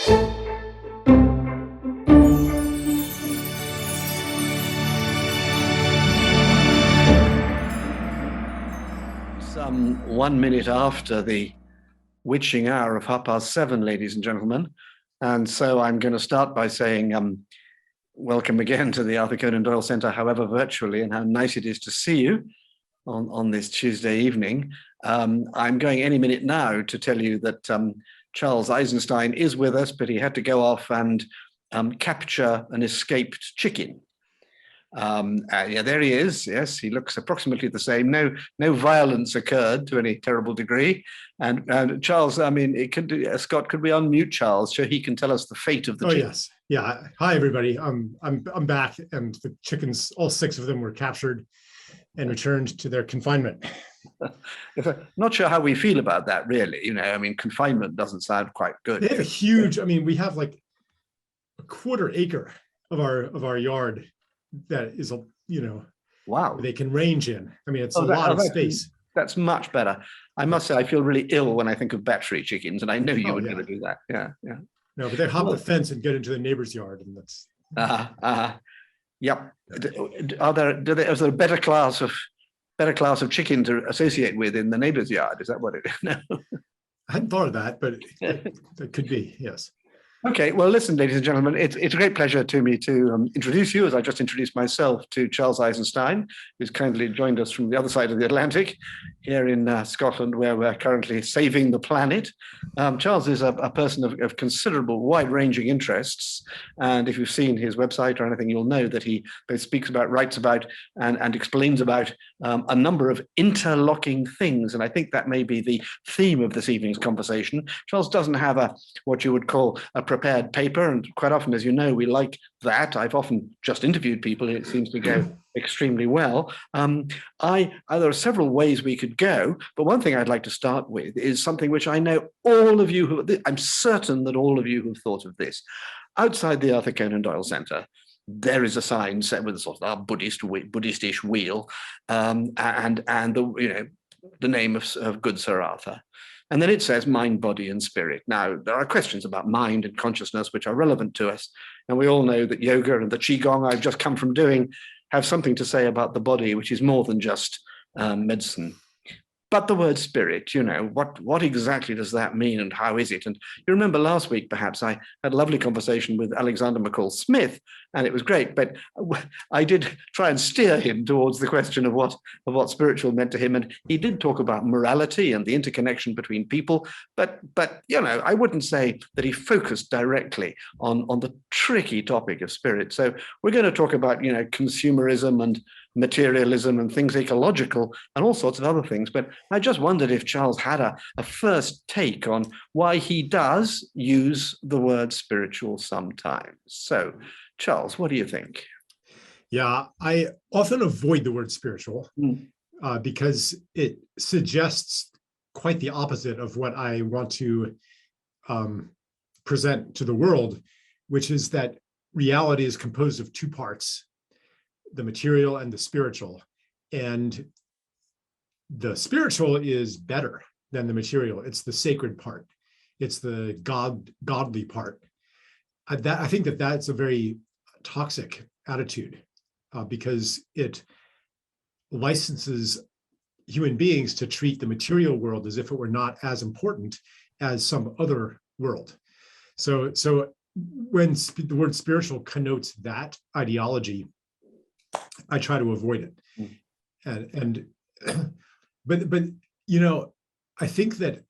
Some 1 minute after the witching hour of 7:30, ladies and gentlemen. And so I'm going to start by saying welcome again to the Arthur Conan Doyle Center, however virtually, and how nice it is to see you on this Tuesday evening. I'm going any minute now to tell you that Charles Eisenstein is with us, but he had to go off and capture an escaped chicken. Yeah, there he is. Yes, he looks approximately the same. No violence occurred to any terrible degree. And Charles, I mean, Scott, could we unmute Charles so he can tell us the fate of the chicken? Yes. Yeah. Hi, everybody. I'm back, and the chickens, all 6 of them, were captured and returned to their confinement. Not sure how we feel about that, really. You know, I mean, confinement doesn't sound quite good. They have a huge. I mean, we have like a 1/4 acre of our yard that is, wow, they can range in. I mean, it's a lot of space. That's much better. I must say, I feel really ill when I think of battery chickens, and I know you were going to do that. Yeah. No, but they hop the fence and get into the neighbor's yard, and that's. Yep. Is there a better class of chicken to associate with in the neighbor's yard? Is that what it is? No. I hadn't thought of that, but it could be, yes. Okay, well, listen, ladies and gentlemen, it's a great pleasure to me to introduce you, as I just introduced myself, to Charles Eisenstein, who's kindly joined us from the other side of the Atlantic, here in Scotland, where we're currently saving the planet. Charles is a person of considerable, wide-ranging interests, and if you've seen his website or anything, you'll know that he both speaks about, writes about, and explains about a number of interlocking things, and I think that may be the theme of this evening's conversation. Charles doesn't have what you would call a prepared paper, and quite often, as you know, we like that. I've often just interviewed people, and it seems to go extremely well. There are several ways we could go, but one thing I'd like to start with is something which I know all of you I'm certain that all of you have thought of this. Outside the Arthur Conan Doyle Center, there is a sign set with a sort of Buddhist-ish wheel, and the name of good Sir Arthur. And then it says mind, body, and spirit. Now, there are questions about mind and consciousness which are relevant to us. And we all know that yoga and the qigong I've just come from doing have something to say about the body, which is more than just medicine. But the word spirit, what exactly does that mean, and how is it? And you remember last week, perhaps, I had a lovely conversation with Alexander McCall Smith, and it was great, but I did try and steer him towards the question of what spiritual meant to him. And he did talk about morality and the interconnection between people, but I wouldn't say that he focused directly on the tricky topic of spirit. So we're going to talk about, consumerism and materialism and things ecological and all sorts of other things. But I just wondered if Charles had a first take on why he does use the word spiritual sometimes. So, Charles, what do you think? Yeah, I often avoid the word spiritual because it suggests quite the opposite of what I want to present to the world, which is that reality is composed of 2 parts, the material and the spiritual. And the spiritual is better than the material. It's the sacred part. It's the godly part. I think that that's a very toxic attitude because it licenses human beings to treat the material world as if it were not as important as some other world. So when the word spiritual connotes that ideology, I try to avoid it. But I think that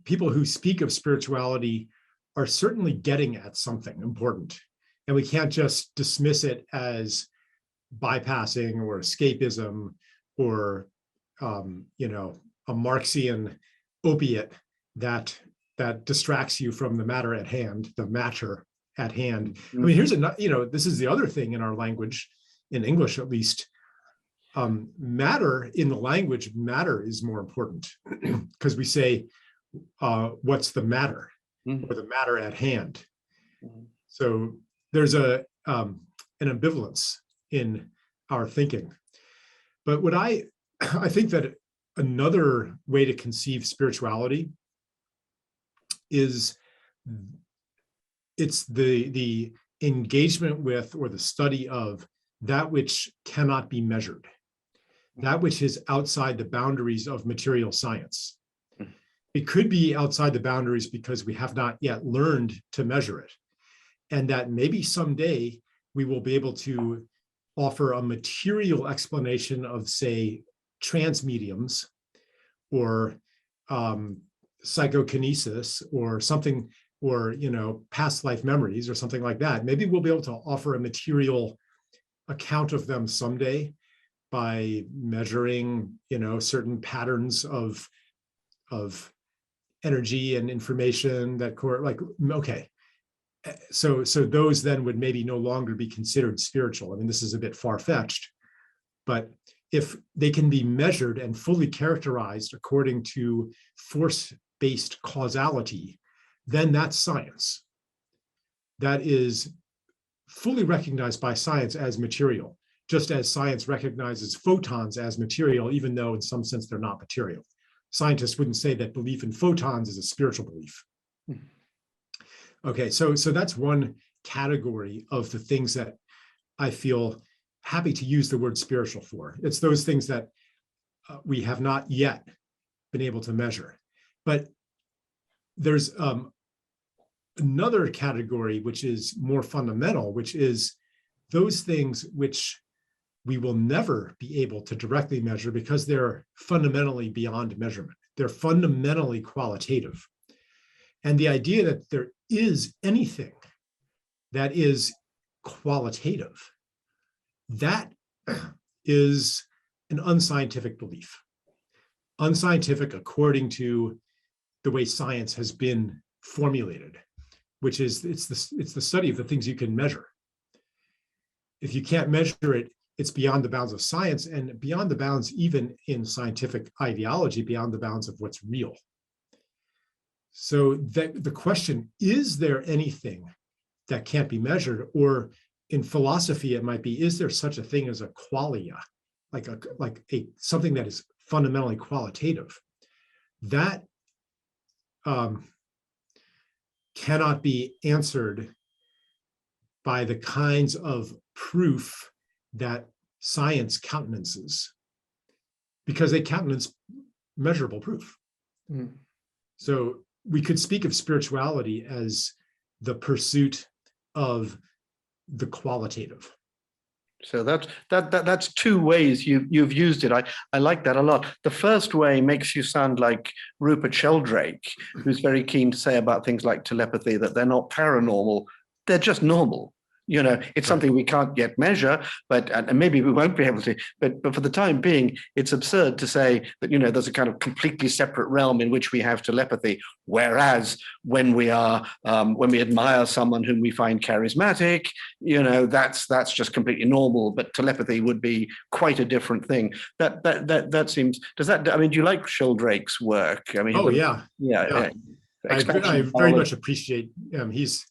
people who speak of spirituality are certainly getting at something important, and we can't just dismiss it as bypassing or escapism or a Marxian opiate that distracts you from the matter at hand, the matter at hand. I mean, here's this is the other thing in our language, in English at least. Matter in the language, matter is more important because we say, what's the matter, or the matter at hand. So there's an ambivalence in our thinking. But what I think that another way to conceive spirituality is it's the engagement with or the study of that which cannot be measured, that which is outside the boundaries of material science. It could be outside the boundaries because we have not yet learned to measure it. And that maybe someday we will be able to offer a material explanation of, say, trance mediums or psychokinesis or something, or, you know, past life memories or something like that. Maybe we'll be able to offer a material account of them someday by measuring, you know, certain patterns of energy and information that okay. So those then would maybe no longer be considered spiritual. I mean, this is a bit far-fetched, but if they can be measured and fully characterized according to force-based causality, then that's science. That is fully recognized by science as material, just as science recognizes photons as material, even though in some sense they're not material. Scientists wouldn't say that belief in photons is a spiritual belief. Okay, so that's one category of the things that I feel happy to use the word spiritual for. It's those things that we have not yet been able to measure. But there's another category which is more fundamental, which is those things which we will never be able to directly measure because they're fundamentally beyond measurement. They're fundamentally qualitative. And the idea that there is anything that is qualitative, that is an unscientific belief. Unscientific according to the way science has been formulated, which is it's the study of the things you can measure. If you can't measure it, it's beyond the bounds of science and beyond the bounds even in scientific ideology, beyond the bounds of what's real. So that the question, is there anything that can't be measured? Or in philosophy, it might be, is there such a thing as a qualia, like something that is fundamentally qualitative? That cannot be answered by the kinds of proof that science countenances, because they countenance measurable proof. So we could speak of spirituality as the pursuit of the qualitative. So that's two ways you've used it. I like that a lot. The first way makes you sound like Rupert Sheldrake, who's very keen to say about things like telepathy that they're not paranormal, they're just normal. You know, it's something we can't yet measure, and maybe we won't be able to. But for the time being, it's absurd to say that, you know, there's a kind of completely separate realm in which we have telepathy. Whereas when we admire someone whom we find charismatic, you know, that's just completely normal. But telepathy would be quite a different thing. That seems. Does that? I mean, do you like Sheldrake's work? I mean, yeah. I very much appreciate. He's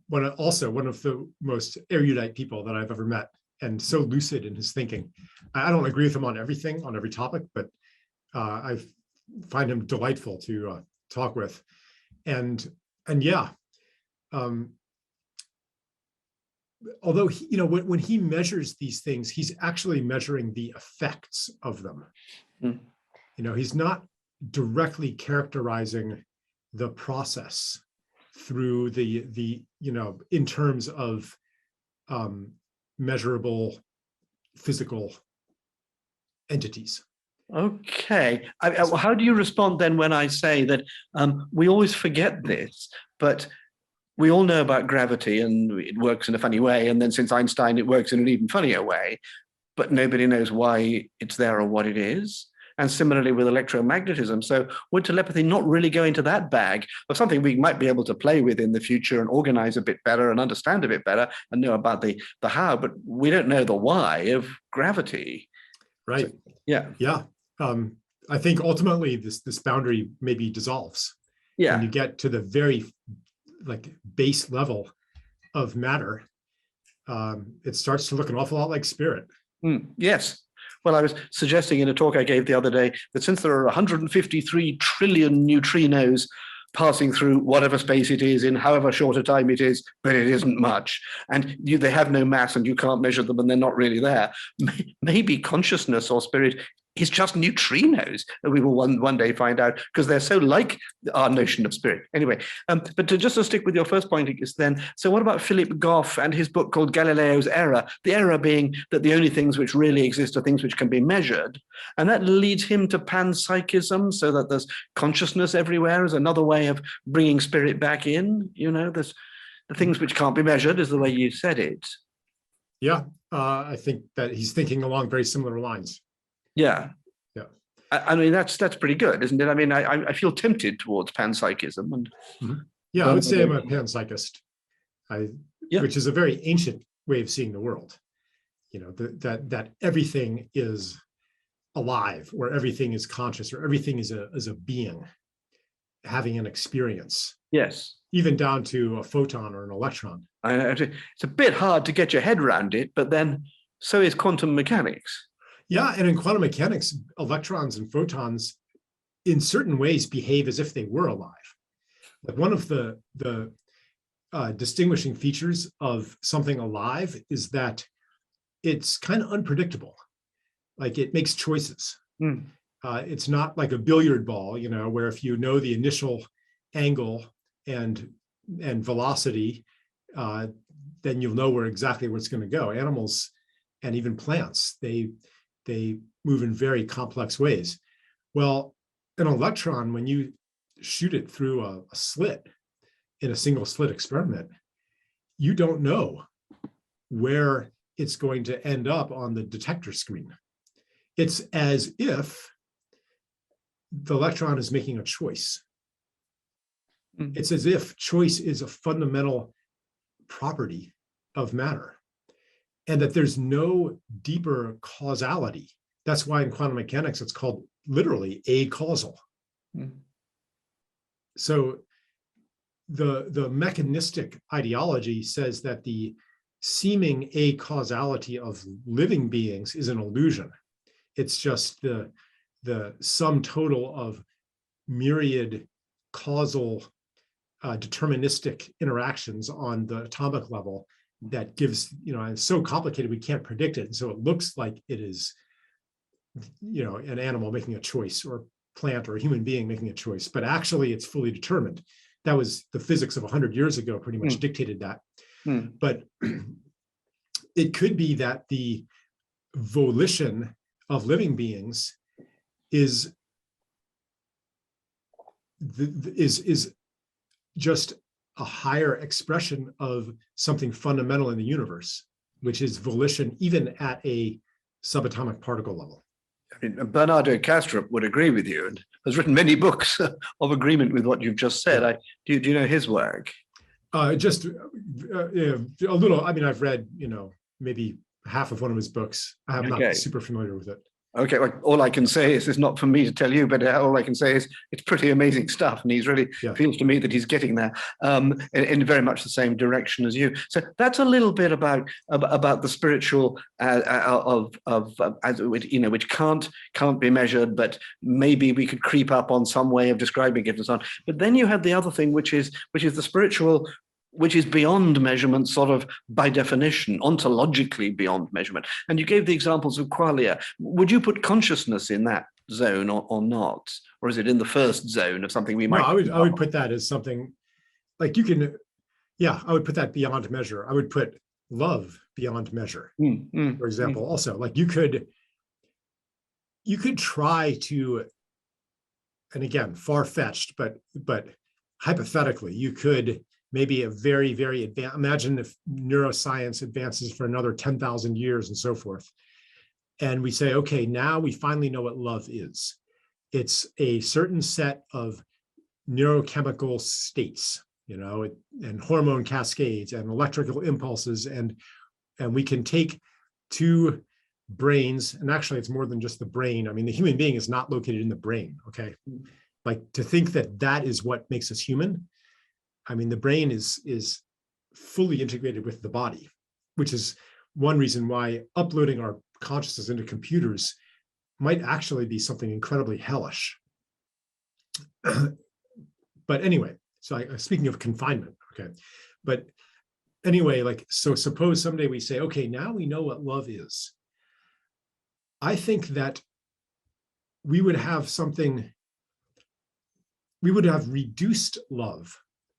one of the most erudite people that I've ever met, and so lucid in his thinking. I don't agree with him on everything, on every topic, but I find him delightful to talk with. And yeah, although when he measures these things, he's actually measuring the effects of them. You know, he's not directly characterizing the process through the in terms of measurable physical entities. Okay. How do you respond then when I say that we always forget this, but we all know about gravity and it works in a funny way, and then since Einstein it works in an even funnier way, but nobody knows why it's there or what it is? And similarly with electromagnetism. So would telepathy not really go into that bag of something we might be able to play with in the future and organize a bit better and understand a bit better and know about the how, but we don't know the why of gravity. Right. So, yeah. Yeah. I think ultimately this boundary maybe dissolves. Yeah. When you get to the very base level of matter, it starts to look an awful lot like spirit. Yes. Well, I was suggesting in a talk I gave the other day that since there are 153 trillion neutrinos passing through whatever space it is in however short a time it is, but it isn't much. And they have no mass and you can't measure them and they're not really there. Maybe consciousness or spirit is just neutrinos that we will one day find out, because they're so like our notion of spirit. Anyway, but just to stick with your first point is then, so what about Philip Goff and his book called Galileo's Error? The error being that the only things which really exist are things which can be measured. And that leads him to panpsychism, so that there's consciousness everywhere as another way of bringing spirit back in. There's the things which can't be measured is the way you said it. Yeah, I think that he's thinking along very similar lines. Yeah. Yeah. I mean, that's pretty good, isn't it? I mean, I feel tempted towards panpsychism. And yeah, I would say I'm a panpsychist, which is a very ancient way of seeing the world. That everything is alive, or everything is conscious, or everything is a being having an experience. Yes. Even down to a photon or an electron. It's a bit hard to get your head around it, but then so is quantum mechanics. Yeah, and in quantum mechanics, electrons and photons in certain ways behave as if they were alive. Like one of the distinguishing features of something alive is that it's kind of unpredictable. Like it makes choices. It's not like a billiard ball, where if you know the initial angle and velocity, then you'll know exactly where it's going to go. Animals and even plants, they move in very complex ways. Well, an electron, when you shoot it through a slit in a single slit experiment, you don't know where it's going to end up on the detector screen. It's as if the electron is making a choice. It's as if choice is a fundamental property of matter, and that there's no deeper causality. That's why in quantum mechanics, it's called literally acausal. So the mechanistic ideology says that the seeming acausality of living beings is an illusion. It's just the sum total of myriad causal deterministic interactions on the atomic level that gives, it's so complicated we can't predict it. And so it looks like it is, an animal making a choice, or a plant or a human being making a choice, but actually it's fully determined. That was the physics of 100 years ago pretty much dictated that. But it could be that the volition of living beings is just a higher expression of something fundamental in the universe, which is volition even at a subatomic particle level. I mean, Bernardo Kastrup would agree with you and has written many books of agreement with what you've just said. Do you know his work? Just a little. I mean, I've read, maybe half of one of his books. I'm not super familiar with it. Okay, well, all I can say is, it's not for me to tell you, but all I can say is it's pretty amazing stuff, and he's really feels to me that he's getting there in very much the same direction as you. So that's a little bit about the spiritual which can't be measured, but maybe we could creep up on some way of describing it and so on. But then you have the other thing, which is the spiritual, which is beyond measurement, sort of by definition, ontologically beyond measurement. And you gave the examples of qualia. Would you put consciousness in that zone or not? Or is it in the first zone of something we might? No, I would put that as something like I would put that beyond measure. I would put love beyond measure, for example. Also, like you could try to, and again, far-fetched, but hypothetically, you could maybe a very, very advanced, imagine if neuroscience advances for another 10,000 years and so forth. And we say, okay, now we finally know what love is. It's a certain set of neurochemical states, and hormone cascades and electrical impulses. And we can take two brains, and actually it's more than just the brain. I mean, the human being is not located in the brain, okay? Like to think that is what makes us human. I mean, the brain is fully integrated with the body, which is one reason why uploading our consciousness into computers might actually be something incredibly hellish. But anyway, so speaking of confinement, okay, but anyway, like, so suppose someday we say, okay, now we know what love is. I think that we would have reduced love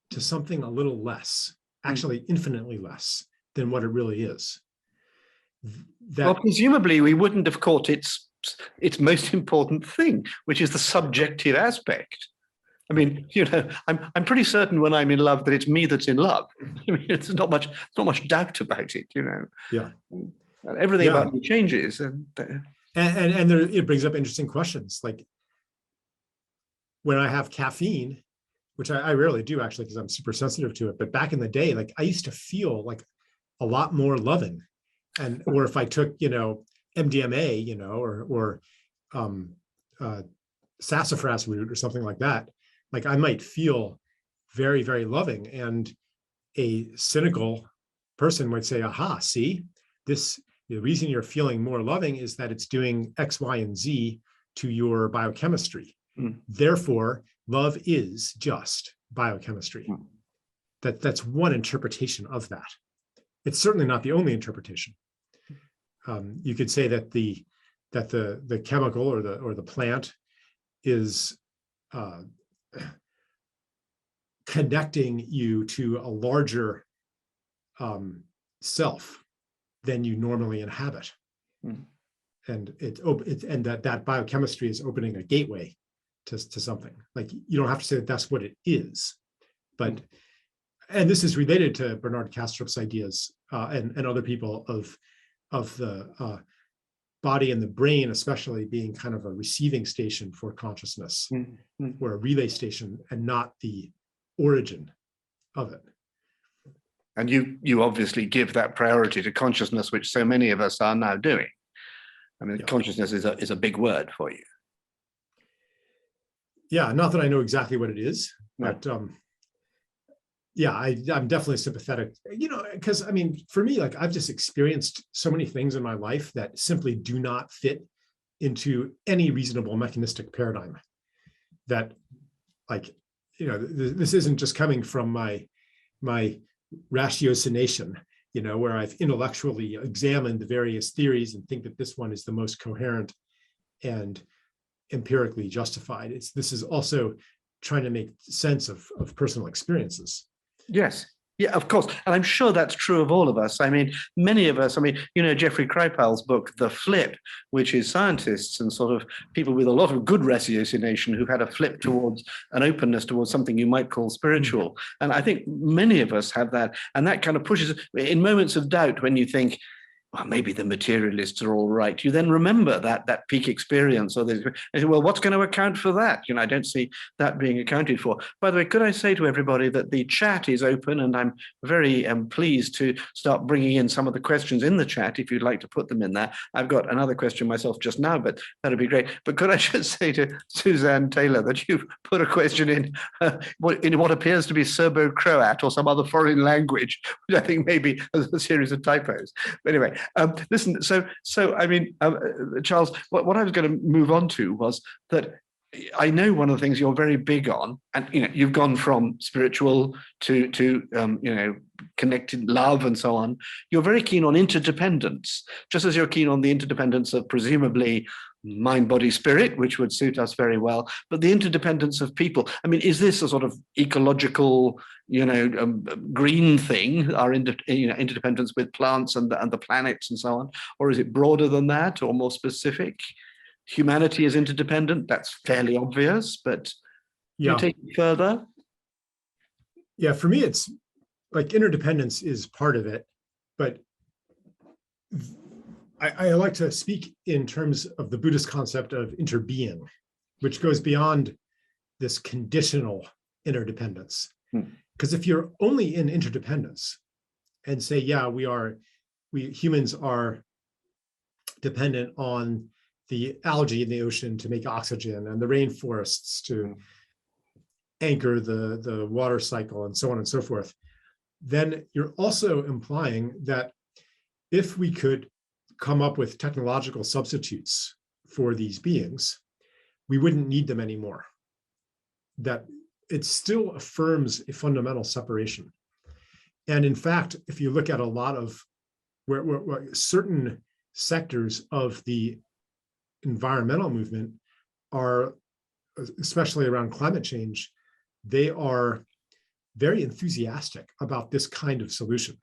to something a little less, actually infinitely less than what it really is. Well, presumably we wouldn't have caught its most important thing, which is the subjective aspect. I mean, I'm pretty certain when I'm in love that it's me that's in love. I mean, it's not much doubt about it, Yeah. Everything about me changes, and there, it brings up interesting questions. Like when I have caffeine, which I rarely do actually, because I'm super sensitive to it. But back in the day, like I used to feel like a lot more loving, or if I took, MDMA, or sassafras root or something like that, like I might feel very, very loving. And a cynical person might say, aha, see, the reason you're feeling more loving is that it's doing X, Y, and Z to your biochemistry. Therefore, love is just biochemistry. That's one interpretation of that. It's certainly not the only interpretation. You could say that the chemical or the plant is connecting you to a larger self than you normally inhabit, and that biochemistry is opening a gateway to something. Like you don't have to say that that's what it is, but and this is related to Bernard Kastrup's ideas and other people of the body and the brain, especially being kind of a receiving station for consciousness, or a relay station, and not the origin of it. And you obviously give that priority to consciousness, which so many of us are now doing. I mean, consciousness is a big word for you. Yeah, not that I know exactly what it is, but I'm definitely sympathetic, because I mean, for me, like I've just experienced so many things in my life that simply do not fit into any reasonable mechanistic paradigm. That, like, this isn't just coming from my ratiocination, where I've intellectually examined the various theories and think that this one is the most coherent and empirically justified. This is also trying to make sense of personal experiences. Yes. Yeah, of course. And I'm sure that's true of all of us. I mean, many of us, Jeffrey Kripal's book, The Flip, which is scientists and sort of people with a lot of good ratiocination who've had a flip towards an openness towards something you might call spiritual. And I think many of us have that. And that kind of pushes in moments of doubt when you think, well, maybe the materialists are all right. You then remember that peak experience, or well, what's going to account for that? I don't see that being accounted for. By the way, could I say to everybody that the chat is open, and I'm very pleased to start bringing in some of the questions in the chat if you'd like to put them in there. I've got another question myself just now, but that'd be great. But could I just say to Suzanne Taylor that you've put a question in what appears to be Serbo-Croat or some other foreign language, which I think maybe is a series of typos. But anyway. Listen, so I mean, Charles, what I was going to move on to was that I know one of the things you're very big on, and you've gone from spiritual to connected love and so on. You're very keen on interdependence, just as you're keen on the interdependence of presumably mind, body, spirit, which would suit us very well, but the interdependence of people. I mean, is this a sort of ecological, green thing, our interdependence with plants and the planets and so on, or is it broader than that or more specific? Humanity is interdependent. That's fairly obvious, but do you take it further? Yeah, for me, it's like interdependence is part of it, but I like to speak in terms of the Buddhist concept of interbeing, which goes beyond this conditional interdependence. Because if you're only in interdependence and say, yeah, we humans are dependent on the algae in the ocean to make oxygen and the rainforests to anchor the water cycle and so on and so forth, then you're also implying that if we could come up with technological substitutes for these beings, we wouldn't need them anymore. That it still affirms a fundamental separation. And in fact, if you look at a lot of where certain sectors of the environmental movement are, especially around climate change, they are very enthusiastic about this kind of solution.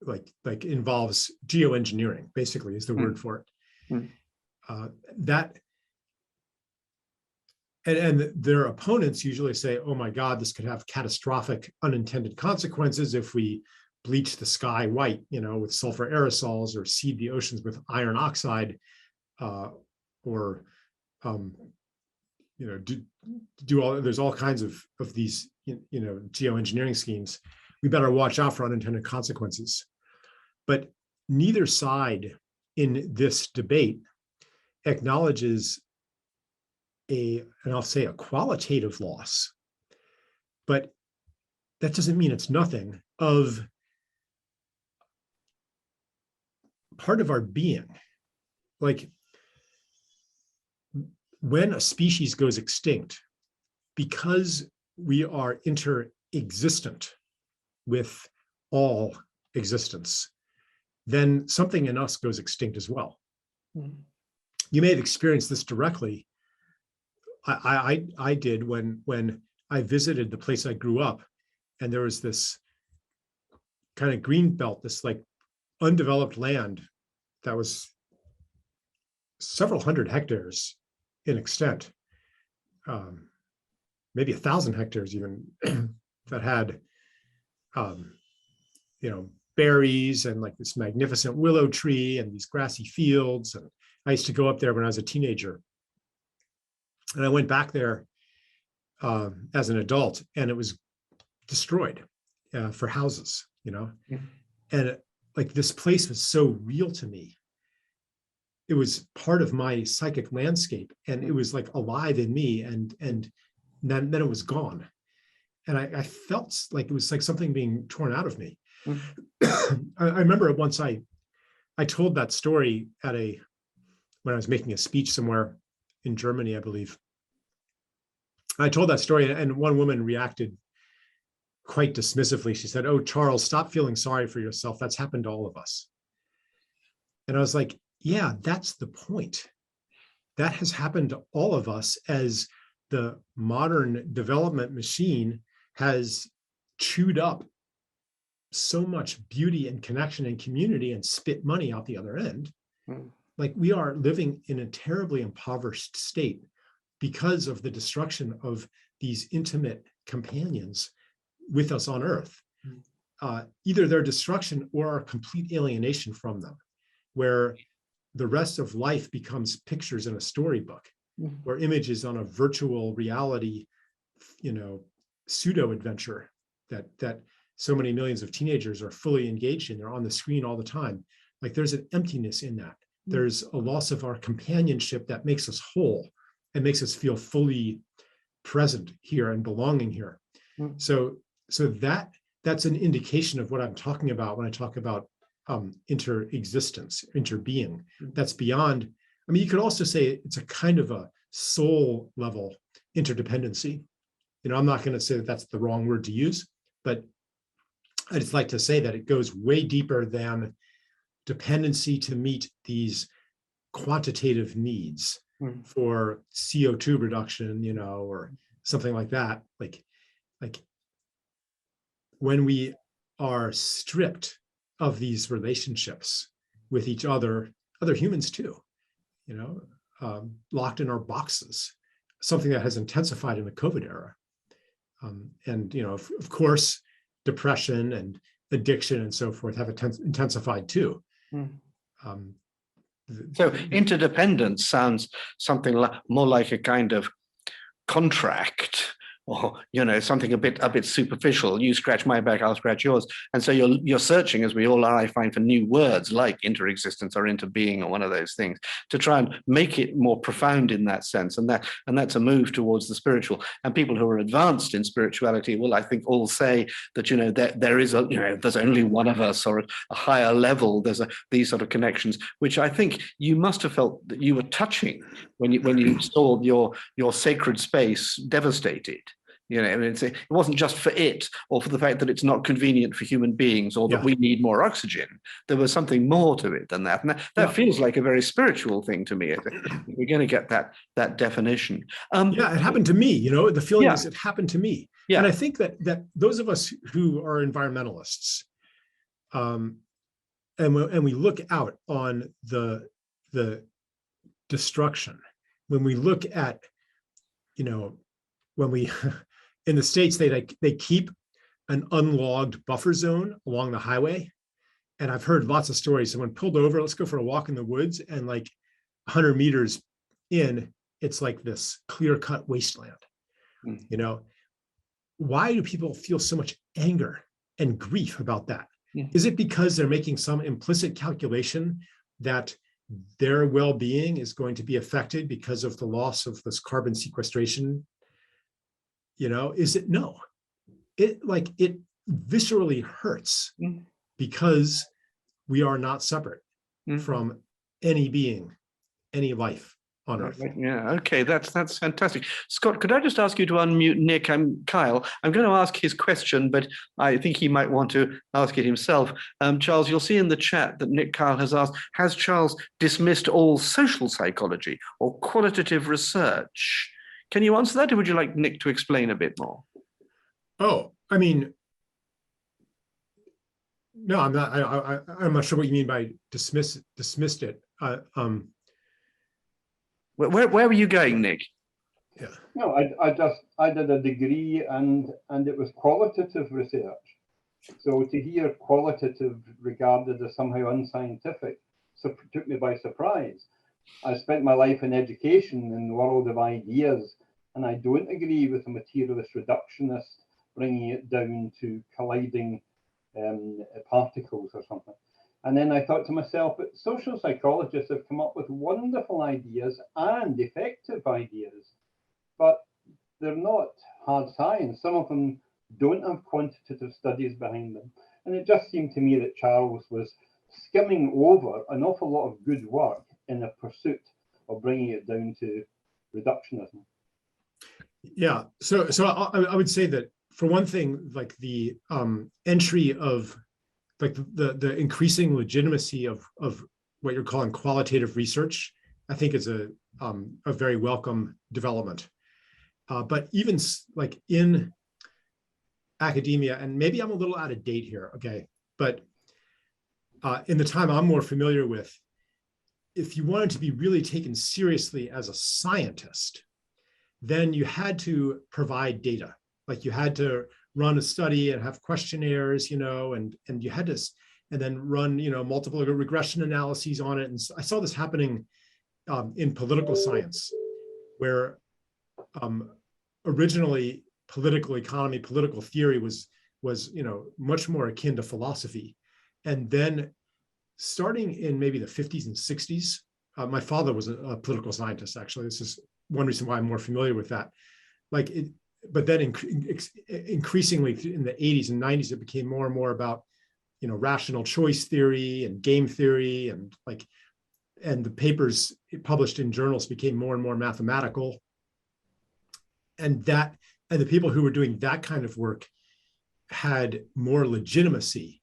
Like involves geoengineering, basically, is the word for it. That and their opponents usually say, oh my God, this could have catastrophic unintended consequences if we bleach the sky white, with sulfur aerosols, or seed the oceans with iron oxide, or do all, there's all kinds of these, geoengineering schemes. We better watch out for unintended consequences. But neither side in this debate acknowledges and I'll say a qualitative loss, but that doesn't mean it's nothing, of part of our being. Like when a species goes extinct, because we are interexistent with all existence, then something in us goes extinct as well. You may have experienced this directly. I did when I visited the place I grew up, and there was this kind of green belt, this like undeveloped land that was several hundred hectares in extent, maybe 1,000 hectares even, that had, berries and like this magnificent willow tree and these grassy fields. And I used to go up there when I was a teenager. And I went back there as an adult, and it was destroyed for houses, And like this place was so real to me. It was part of my psychic landscape, and it was like alive in me, and then it was gone. And I felt like it was like something being torn out of me. I remember once I told that story when I was making a speech somewhere in Germany, I believe. I told that story, and one woman reacted quite dismissively. She said, "Oh, Charles, stop feeling sorry for yourself. That's happened to all of us." And I was like, yeah, that's the point. That has happened to all of us as the modern development machine has chewed up so much beauty and connection and community and spit money out the other end. Like we are living in a terribly impoverished state because of the destruction of these intimate companions with us on Earth. Either their destruction or our complete alienation from them, where the rest of life becomes pictures in a storybook, or images on a virtual reality, pseudo adventure that so many millions of teenagers are fully engaged in. They're on the screen all the time. Like there's an emptiness in that. There's a loss of our companionship that makes us whole and makes us feel fully present here and belonging here. So that's an indication of what I'm talking about when I talk about interexistence, interbeing. That's beyond. I mean, you could also say it's a kind of a soul level interdependency. I'm not going to say that that's the wrong word to use, but I just like to say that it goes way deeper than dependency to meet these quantitative needs for CO2 reduction, or something like that. Like when we are stripped of these relationships with each other humans too, locked in our boxes, something that has intensified in the COVID era. And, of course, depression and addiction and so forth have intensified too. So interdependence sounds something more like a kind of contract or something a bit superficial. You scratch my back, I'll scratch yours. And so you're searching, as we all are, I find, for new words like interexistence or interbeing or one of those things to try and make it more profound in that sense. And that's a move towards the spiritual. And people who are advanced in spirituality will, I think, all say that there is there's only one of us, or a higher level. There's these sort of connections, which I think you must have felt that you were touching when you saw your sacred space devastated. It wasn't just for it, or for the fact that it's not convenient for human beings, or that we need more oxygen. There was something more to it than that. And that feels like a very spiritual thing to me. We're going to get that definition. It happened to me. The feeling is it happened to me. Yeah. And I think that those of us who are environmentalists, and we look out on the destruction, when we look at, when we in the States, they keep an unlogged buffer zone along the highway. And I've heard lots of stories. Someone pulled over, let's go for a walk in the woods. And like 100 meters in, it's like this clear-cut wasteland. Why do people feel so much anger and grief about that? Is it because they're making some implicit calculation that their well-being is going to be affected because of the loss of this carbon sequestration? Is it? No. It viscerally hurts because we are not separate from any being, any life on Earth. Yeah, okay, that's fantastic. Scott, could I just ask you to unmute Nick? I'm Kyle. I'm going to ask his question, but I think he might want to ask it himself. Charles, you'll see in the chat that Nick Kyle has asked, has Charles dismissed all social psychology or qualitative research? Can you answer that, or would you like Nick to explain a bit more? Oh, I mean, no, I'm not. I'm not sure what you mean by dismissed it. Where were you going, Nick? Yeah. No, I did a degree and it was qualitative research. So to hear qualitative regarded as somehow unscientific took me by surprise. I spent my life in education in the world of ideas, and I don't agree with a materialist reductionist bringing it down to colliding particles or something. And then I thought to myself, but social psychologists have come up with wonderful ideas and effective ideas, but they're not hard science. Some of them don't have quantitative studies behind them. And it just seemed to me that Charles was skimming over an awful lot of good work in a pursuit of bringing it down to reductionism. Yeah, so I would say that, for one thing, like the entry of like the increasing legitimacy of what you're calling qualitative research, I think is a very welcome development. But even like in academia, and maybe I'm a little out of date here, okay, but in the time I'm more familiar with, if you wanted to be really taken seriously as a scientist, then you had to provide data. Like you had to run a study and have questionnaires, and you had to, and then run, multiple regression analyses on it. And I saw this happening in political science, where originally political economy, political theory was much more akin to philosophy. And then starting in maybe the 50s and 60s, my father was a political scientist, actually. This is one reason why I'm more familiar with that. But then increasingly in the 80s and 90s, it became more and more about, rational choice theory and game theory, and the papers published in journals became more and more mathematical. And the people who were doing that kind of work had more legitimacy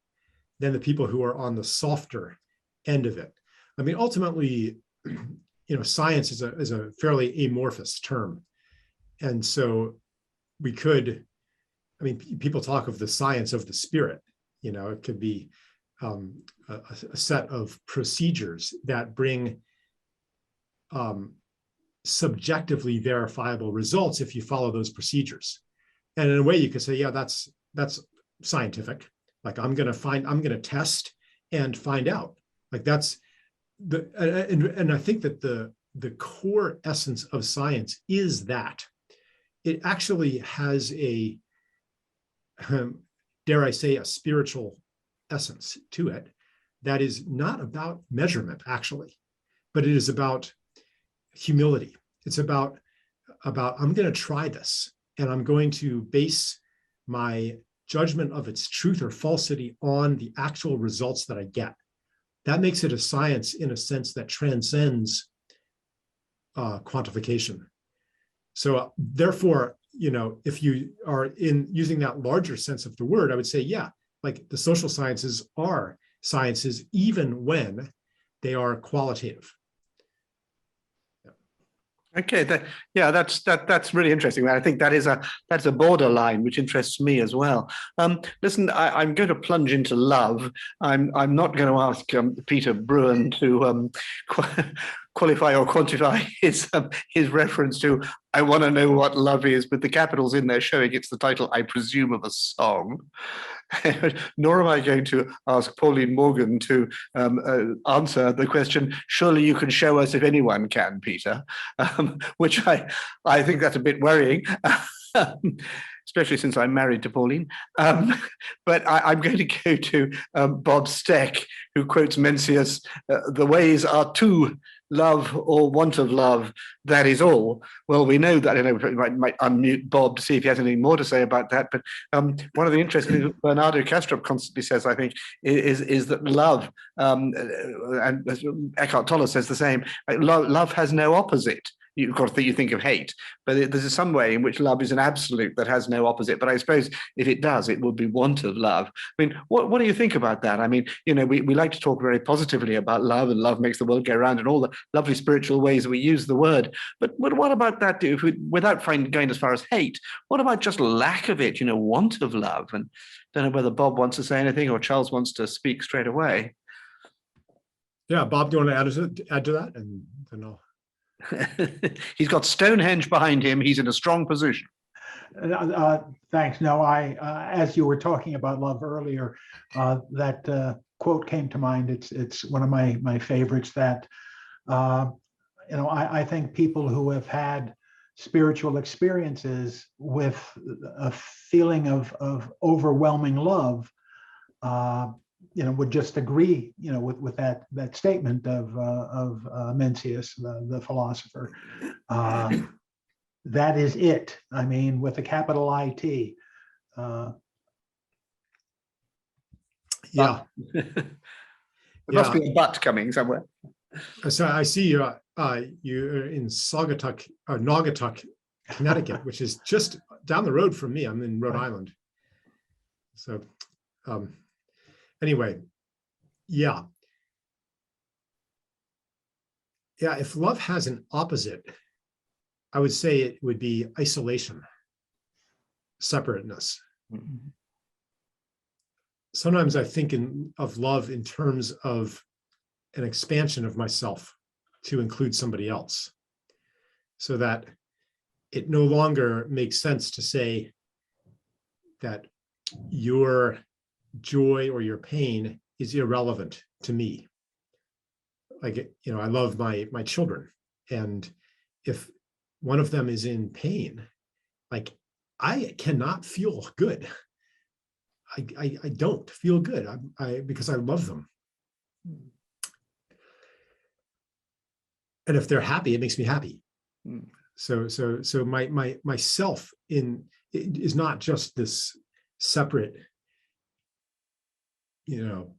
than the people who are on the softer end of it. I mean, ultimately, science is a fairly amorphous term. And so people talk of the science of the spirit. It could be a set of procedures that bring subjectively verifiable results if you follow those procedures. And in a way you could say, yeah, that's scientific. Like I'm going to test and find out. Like that's and I think that the core essence of science is that. it actually has a, dare I say, a spiritual essence to it that is not about measurement, actually, but it is about humility. It's about I'm going to try this, and I'm going to base my judgment of its truth or falsity on the actual results that I get. That makes it a science in a sense that transcends quantification. So therefore, if you are in using that larger sense of the word, I would say, yeah, like the social sciences are sciences, even when they are qualitative. Okay, that's really interesting. I think that's a borderline which interests me as well. Listen, I'm going to plunge into love. I'm not going to ask Peter Bruin to qualify or quantify his reference to "I want to know what love is" with the capitals in there, showing it's the title, I presume, of a song. Nor am I going to ask Pauline Morgan to answer the question, surely you can show us if anyone can, Peter, which I think that's a bit worrying, especially since I'm married to Pauline. But I'm going to go to Bob Steck, who quotes Mencius, "The ways are two, love or want of love, that is all." Well, we know that. I don't know, I might unmute Bob to see if he has anything more to say about that. But one of the interesting things Bernardo Kastrup constantly says, I think, is that love, and Eckhart Tolle says the same, love has no opposite. Of course, you think of hate, but there's some way in which love is an absolute that has no opposite. But I suppose if it does, it would be want of love. I mean, what do you think about that? I mean, we like to talk very positively about love, and love makes the world go round, and all the lovely spiritual ways we use the word. But what about that? Without going as far as hate, what about just lack of it? Want of love. And I don't know whether Bob wants to say anything or Charles wants to speak straight away. Yeah, Bob, do you want to add to that? And then I'll. He's got Stonehenge behind him. He's in a strong position. Thanks. No, as you were talking about love earlier, that quote came to mind. It's one of my favorites. That I think people who have had spiritual experiences with a feeling of overwhelming love, would just agree, with that statement of Mencius, the philosopher. That is it. I mean, with a capital IT. Yeah. There must be a but coming somewhere. So I see you're in Naugatuck, Connecticut, which is just down the road from me. I'm in Rhode Island. So anyway, yeah. If love has an opposite, I would say it would be isolation, separateness. Mm-hmm. Sometimes I think of love in terms of an expansion of myself to include somebody else, so that it no longer makes sense to say that your joy or your pain is irrelevant to me. Like, I love my children, and if one of them is in pain, like, I cannot feel good. I don't feel good because I love them. And if they're happy, it makes me happy. So my myself is not just this separate,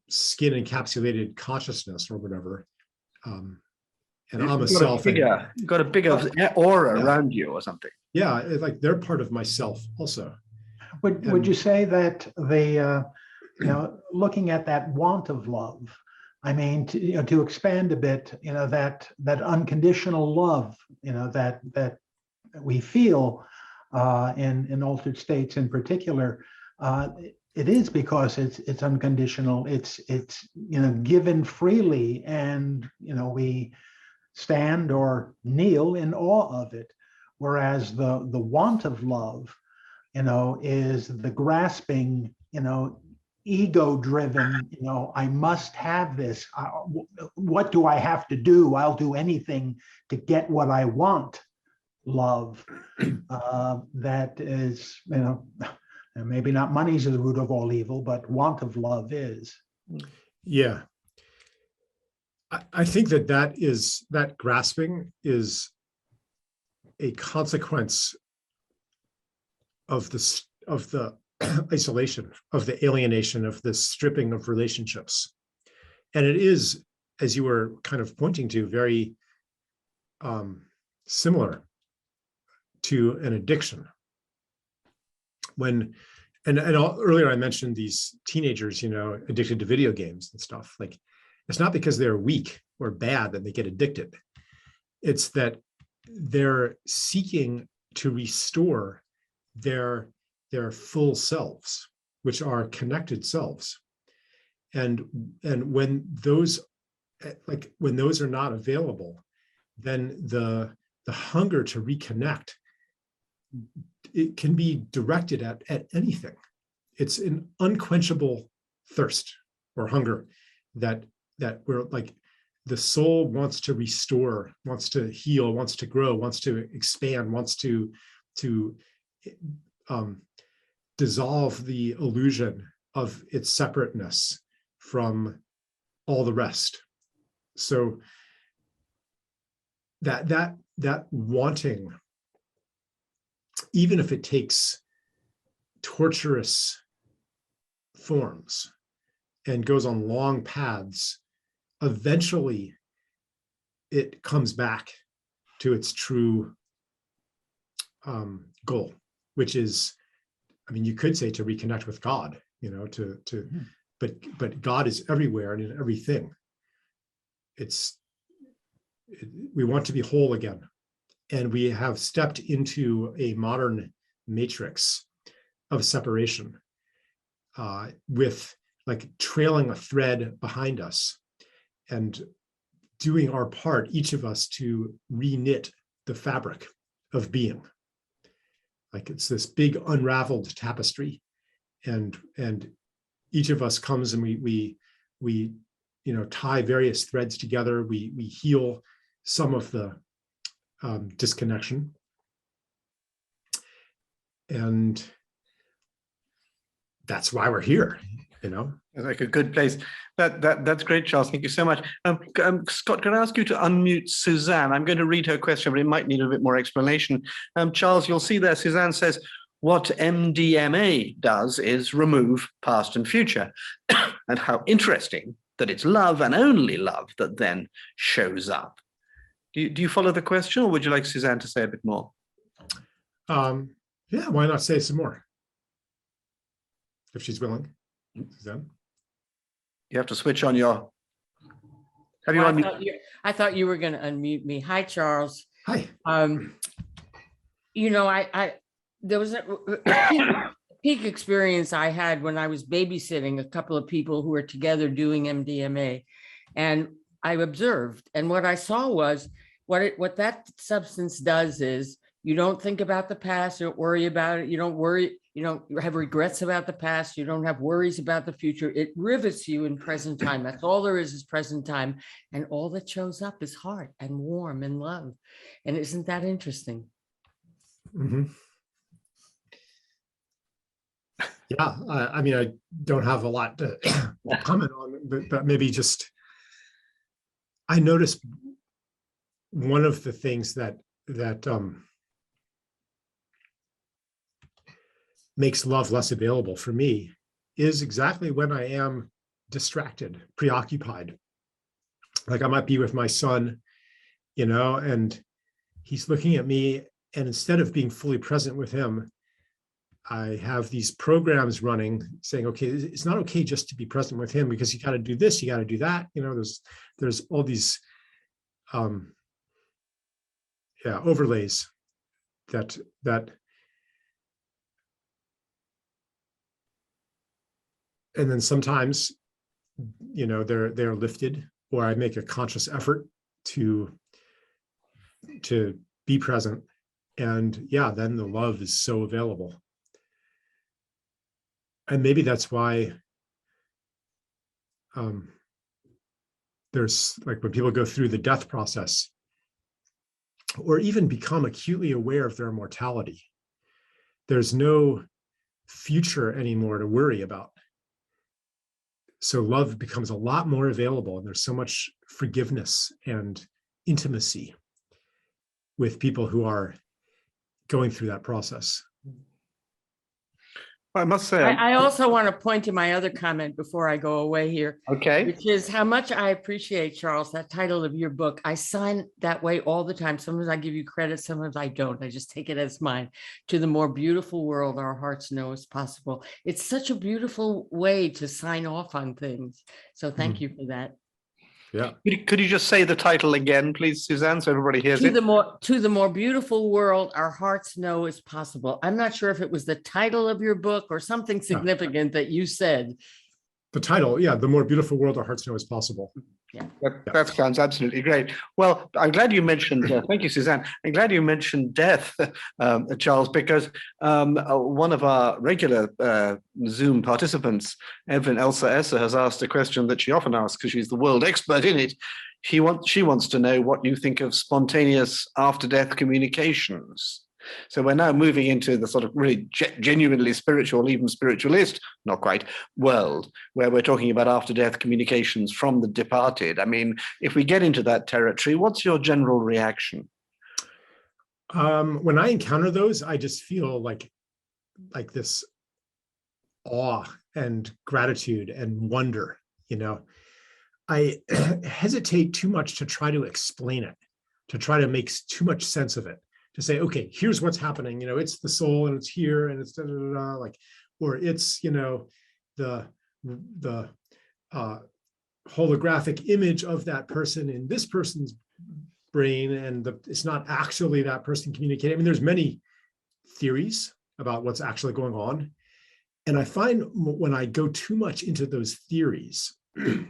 skin encapsulated consciousness or whatever. And I'm a self. You've got a bigger aura around you or something. Yeah, like they're part of myself also. Would you say that looking at that want of love, I mean, to expand a bit, that unconditional love, that we feel in altered states in particular, it is because it's unconditional. It's given freely, and we stand or kneel in awe of it. Whereas the want of love, is the grasping, ego-driven, I must have this. What do I have to do? I'll do anything to get what I want love that is, maybe not money's the root of all evil, but want of love is. Yeah. I think that grasping is a consequence of the isolation, of the alienation, of the stripping of relationships. And it is, as you were kind of pointing to, very similar to an addiction. Earlier I mentioned these teenagers, addicted to video games and stuff. Like, it's not because they're weak or bad that they get addicted. It's that they're seeking to restore their full selves, which are connected selves. And when those are not available, then the hunger to reconnect, it can be directed at anything. It's an unquenchable thirst or hunger that we're like, the soul wants to restore, wants to heal, wants to grow, wants to expand, wants to dissolve the illusion of its separateness from all the rest. So that wanting, even if it takes torturous forms and goes on long paths, eventually it comes back to its true goal, which is, you could say, to reconnect with God, but God is everywhere and in everything. We want to be whole again. And we have stepped into a modern matrix of separation, with like trailing a thread behind us and doing our part, each of us, to reknit the fabric of being. Like, it's this big unraveled tapestry, and each of us comes and we tie various threads together. We heal some of the disconnection, and that's why we're here. It's like a good place. That's great, Charles. Thank you so much. Scott, can I ask you to unmute Suzanne? I'm going to read her question, but it might need a bit more explanation. Charles, you'll see there, Suzanne says, what MDMA does is remove past and future. And how interesting that it's love and only love that then shows up. Do you follow the question, or would you like Suzanne to say a bit more? Yeah, why not say some more? If she's willing. Suzanne? You have to switch on your. I thought you were going to unmute me. Hi, Charles. Hi. There was a peak experience I had when I was babysitting a couple of people who were together doing MDMA, and I observed, and what I saw was what that substance does is, you don't think about the past, you don't worry about it, you don't have regrets about the past, you don't have worries about the future. It rivets you in present time. That's all there is present time. And all that shows up is heart and warm and love. And isn't that interesting? Mm-hmm. Yeah, I don't have a lot to comment on, but maybe just, I noticed one of the things that makes love less available for me is exactly when I am distracted, preoccupied. Like, I might be with my son, and he's looking at me, and instead of being fully present with him, I have these programs running saying, okay, it's not okay just to be present with him, because you got to do this, you got to do that. There's all these overlays that and then sometimes, they're lifted, or I make a conscious effort to be present. And then the love is so available. And maybe that's why there's, like, when people go through the death process, or even become acutely aware of their mortality. There's no future anymore to worry about. So love becomes a lot more available, and there's so much forgiveness and intimacy with people who are going through that process. I must say, I also want to point to my other comment before I go away here, okay. which is how much I appreciate, Charles, that title of your book. I sign that way all the time. Sometimes I give you credit, sometimes I don't. I just take it as mine. To the more beautiful world our hearts know is possible. It's such a beautiful way to sign off on things. So thank you for that. Yeah. Could you just say the title again, please, Suzanne, so everybody hears it? To the more beautiful world our hearts know is possible. I'm not sure if it was the title of your book or something significant that you said. The title, yeah, The More Beautiful World Our Hearts Know Is Possible. Yeah. That sounds absolutely great. Well, I'm glad you mentioned, thank you, Suzanne. I'm glad you mentioned death, Charles, because one of our regular Zoom participants, Evelyn Elsa Esser, has asked a question that she often asks because she's the world expert in it. She wants to know what you think of spontaneous after-death communications. So we're now moving into the sort of really genuinely spiritual, even spiritualist, not quite, world, where we're talking about after-death communications from the departed. I mean, if we get into that territory, what's your general reaction? When I encounter those, I just feel like this awe and gratitude and wonder, you know. I hesitate too much to try to explain it, to try to make too much sense of it. To say, okay, here's what's happening. You know, it's the soul, and it's here, and it's da, da, da, da, like, or it's, you know, the holographic image of that person in this person's brain, and it's not actually that person communicating. I mean, there's many theories about what's actually going on, and I find when I go too much into those theories, there's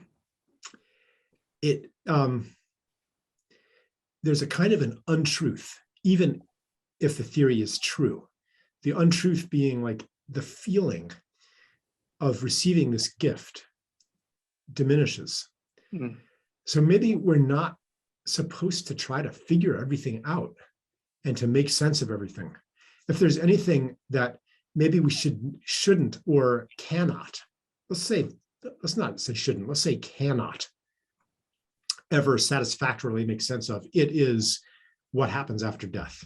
a kind of an untruth. Even if the theory is true, the untruth being like the feeling of receiving this gift diminishes. Mm-hmm. So maybe we're not supposed to try to figure everything out and to make sense of everything. If there's anything that maybe we shouldn't or cannot, let's not say shouldn't, let's say cannot ever satisfactorily make sense of, it is what happens after death.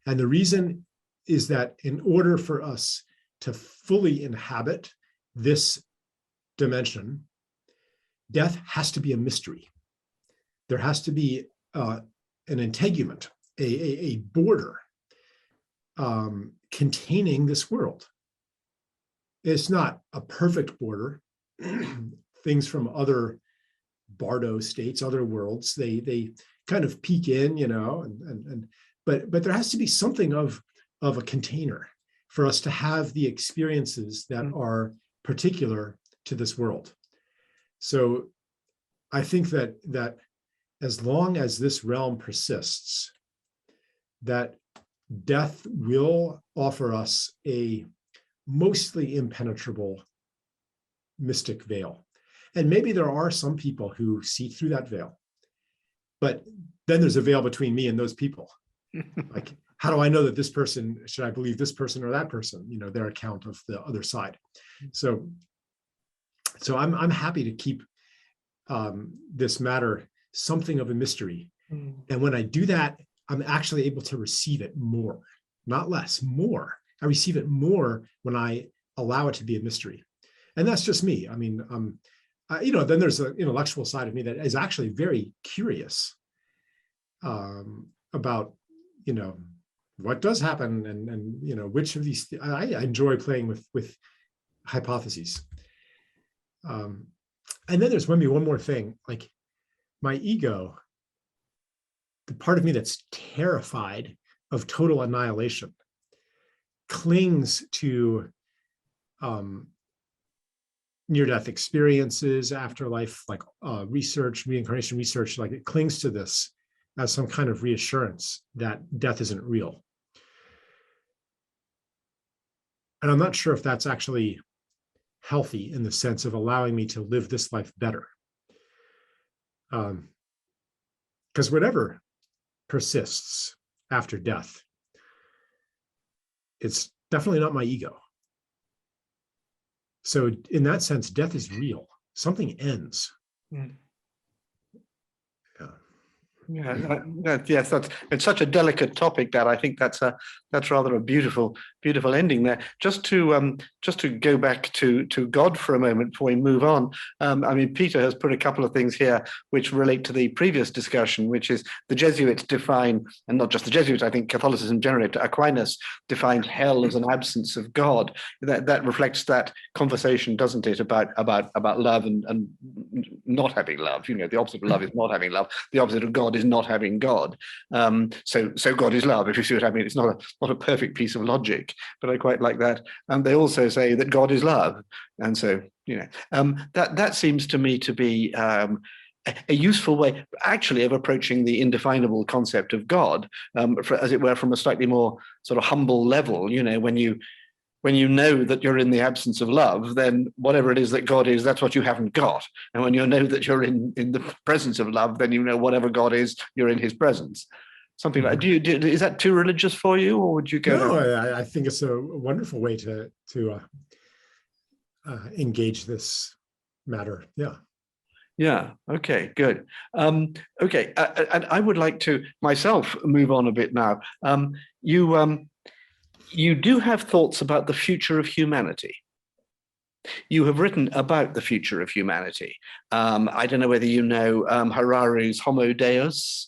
And the reason is that in order for us to fully inhabit this dimension, death has to be a mystery. There has to be an integument, a border containing this world. It's not a perfect border. Things from other Bardo states, other worlds, they kind of peek in, you know, but there has to be something of a container for us to have the experiences that are particular to this world. So I think that as long as this realm persists, that death will offer us a mostly impenetrable mystic veil. And maybe there are some people who see through that veil, but then there's a veil between me and those people. Like, how do I know that this person, should I believe this person or that person, you know, their account of the other side? So I'm happy to keep this matter something of a mystery. And when I do that, I'm actually able to receive it more, not less, more. I receive it more when I allow it to be a mystery. And that's just me. I mean, you know, then there's an intellectual side of me that is actually very curious about, you know, what does happen, and you know, which of these, I enjoy playing with hypotheses. And then there's maybe one more thing, like my ego, the part of me that's terrified of total annihilation, clings to near-death experiences, afterlife, like research, reincarnation research, like it clings to this as some kind of reassurance that death isn't real. And I'm not sure if that's actually healthy in the sense of allowing me to live this life better. Because whatever persists after death, it's definitely not my ego. So in that sense, death is real. Something ends. Mm. Yeah. Yes, it's such a delicate topic that I think that's rather a beautiful ending there. Just to go back to God for a moment before we move on. I mean, Peter has put a couple of things here which relate to the previous discussion, which is the Jesuits define, and not just the Jesuits, I think Catholicism generally, Aquinas defines hell as an absence of God. That reflects that conversation, doesn't it, about love and not having love. You know, the opposite of love is not having love. The opposite of God is not having God. So God is love, if you see what I mean. It's not a perfect piece of logic, but I quite like that. And they also say that God is love. And so, that seems to me to be a useful way, actually, of approaching the indefinable concept of God, as it were, from a slightly more sort of humble level. When you know that you're in the absence of love, then whatever it is that God is, that's what you haven't got. And when you know that you're in the presence of love, then whatever God is, you're in his presence. Something like, is that too religious for you, or would you go? No, I think it's a wonderful way to engage this matter. Yeah. Yeah. Okay. Good. Okay. And I would like to myself move on a bit now. You do have thoughts about the future of humanity. You have written about the future of humanity. I don't know whether you know Harari's Homo Deus,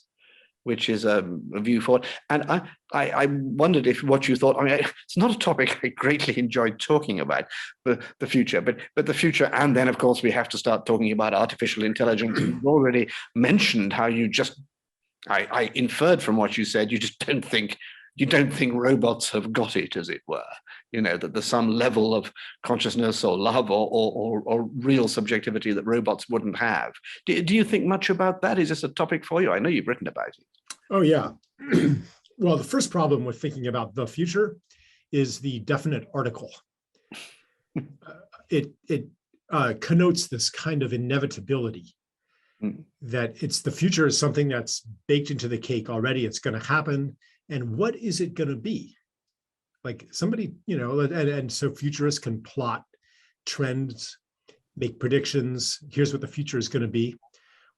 which is a view forward. And I wondered what you thought. I mean, it's not a topic I greatly enjoyed talking about, the future, but the future. And then, of course, we have to start talking about artificial intelligence. You've already mentioned how I inferred from what you said, you don't think robots have got it, as it were, that there's some level of consciousness or love or real subjectivity that robots wouldn't have. Do you think much about that? Is this a topic for you? I know you've written about it. Oh, yeah. Well, the first problem with thinking about the future is the definite article. It connotes this kind of inevitability. That the future is something that's baked into the cake already. It's going to happen. And what is it going to be? Like somebody, and so futurists can plot trends, make predictions. Here's what the future is going to be.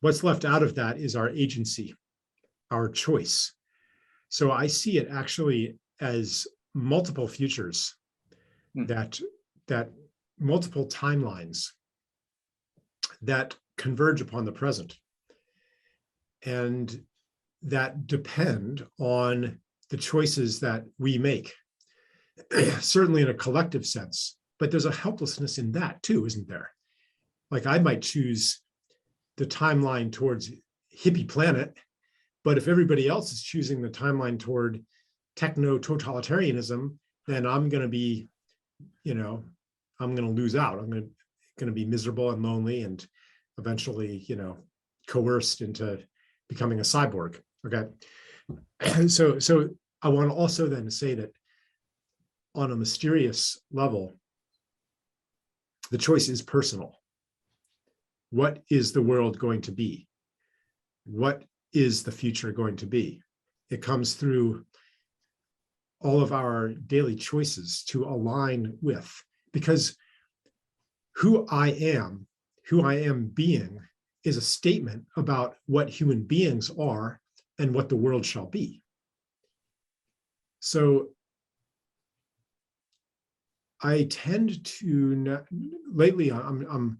What's left out of that is our agency, our choice. So I see it actually as multiple futures, that multiple timelines that converge upon the present and that depend on the choices that we make, certainly in a collective sense, but there's a helplessness in that too, isn't there? Like I might choose the timeline towards hippie planet, but if everybody else is choosing the timeline toward techno-totalitarianism, then I'm going to be, I'm going to lose out. I'm going to be miserable and lonely and eventually, coerced into becoming a cyborg. Okay. So I want to also then say that on a mysterious level, the choice is personal. What is the world going to be? What is the future going to be? It comes through all of our daily choices to align with, because who I am being is a statement about what human beings are and what the world shall be. So I tend to lately, I'm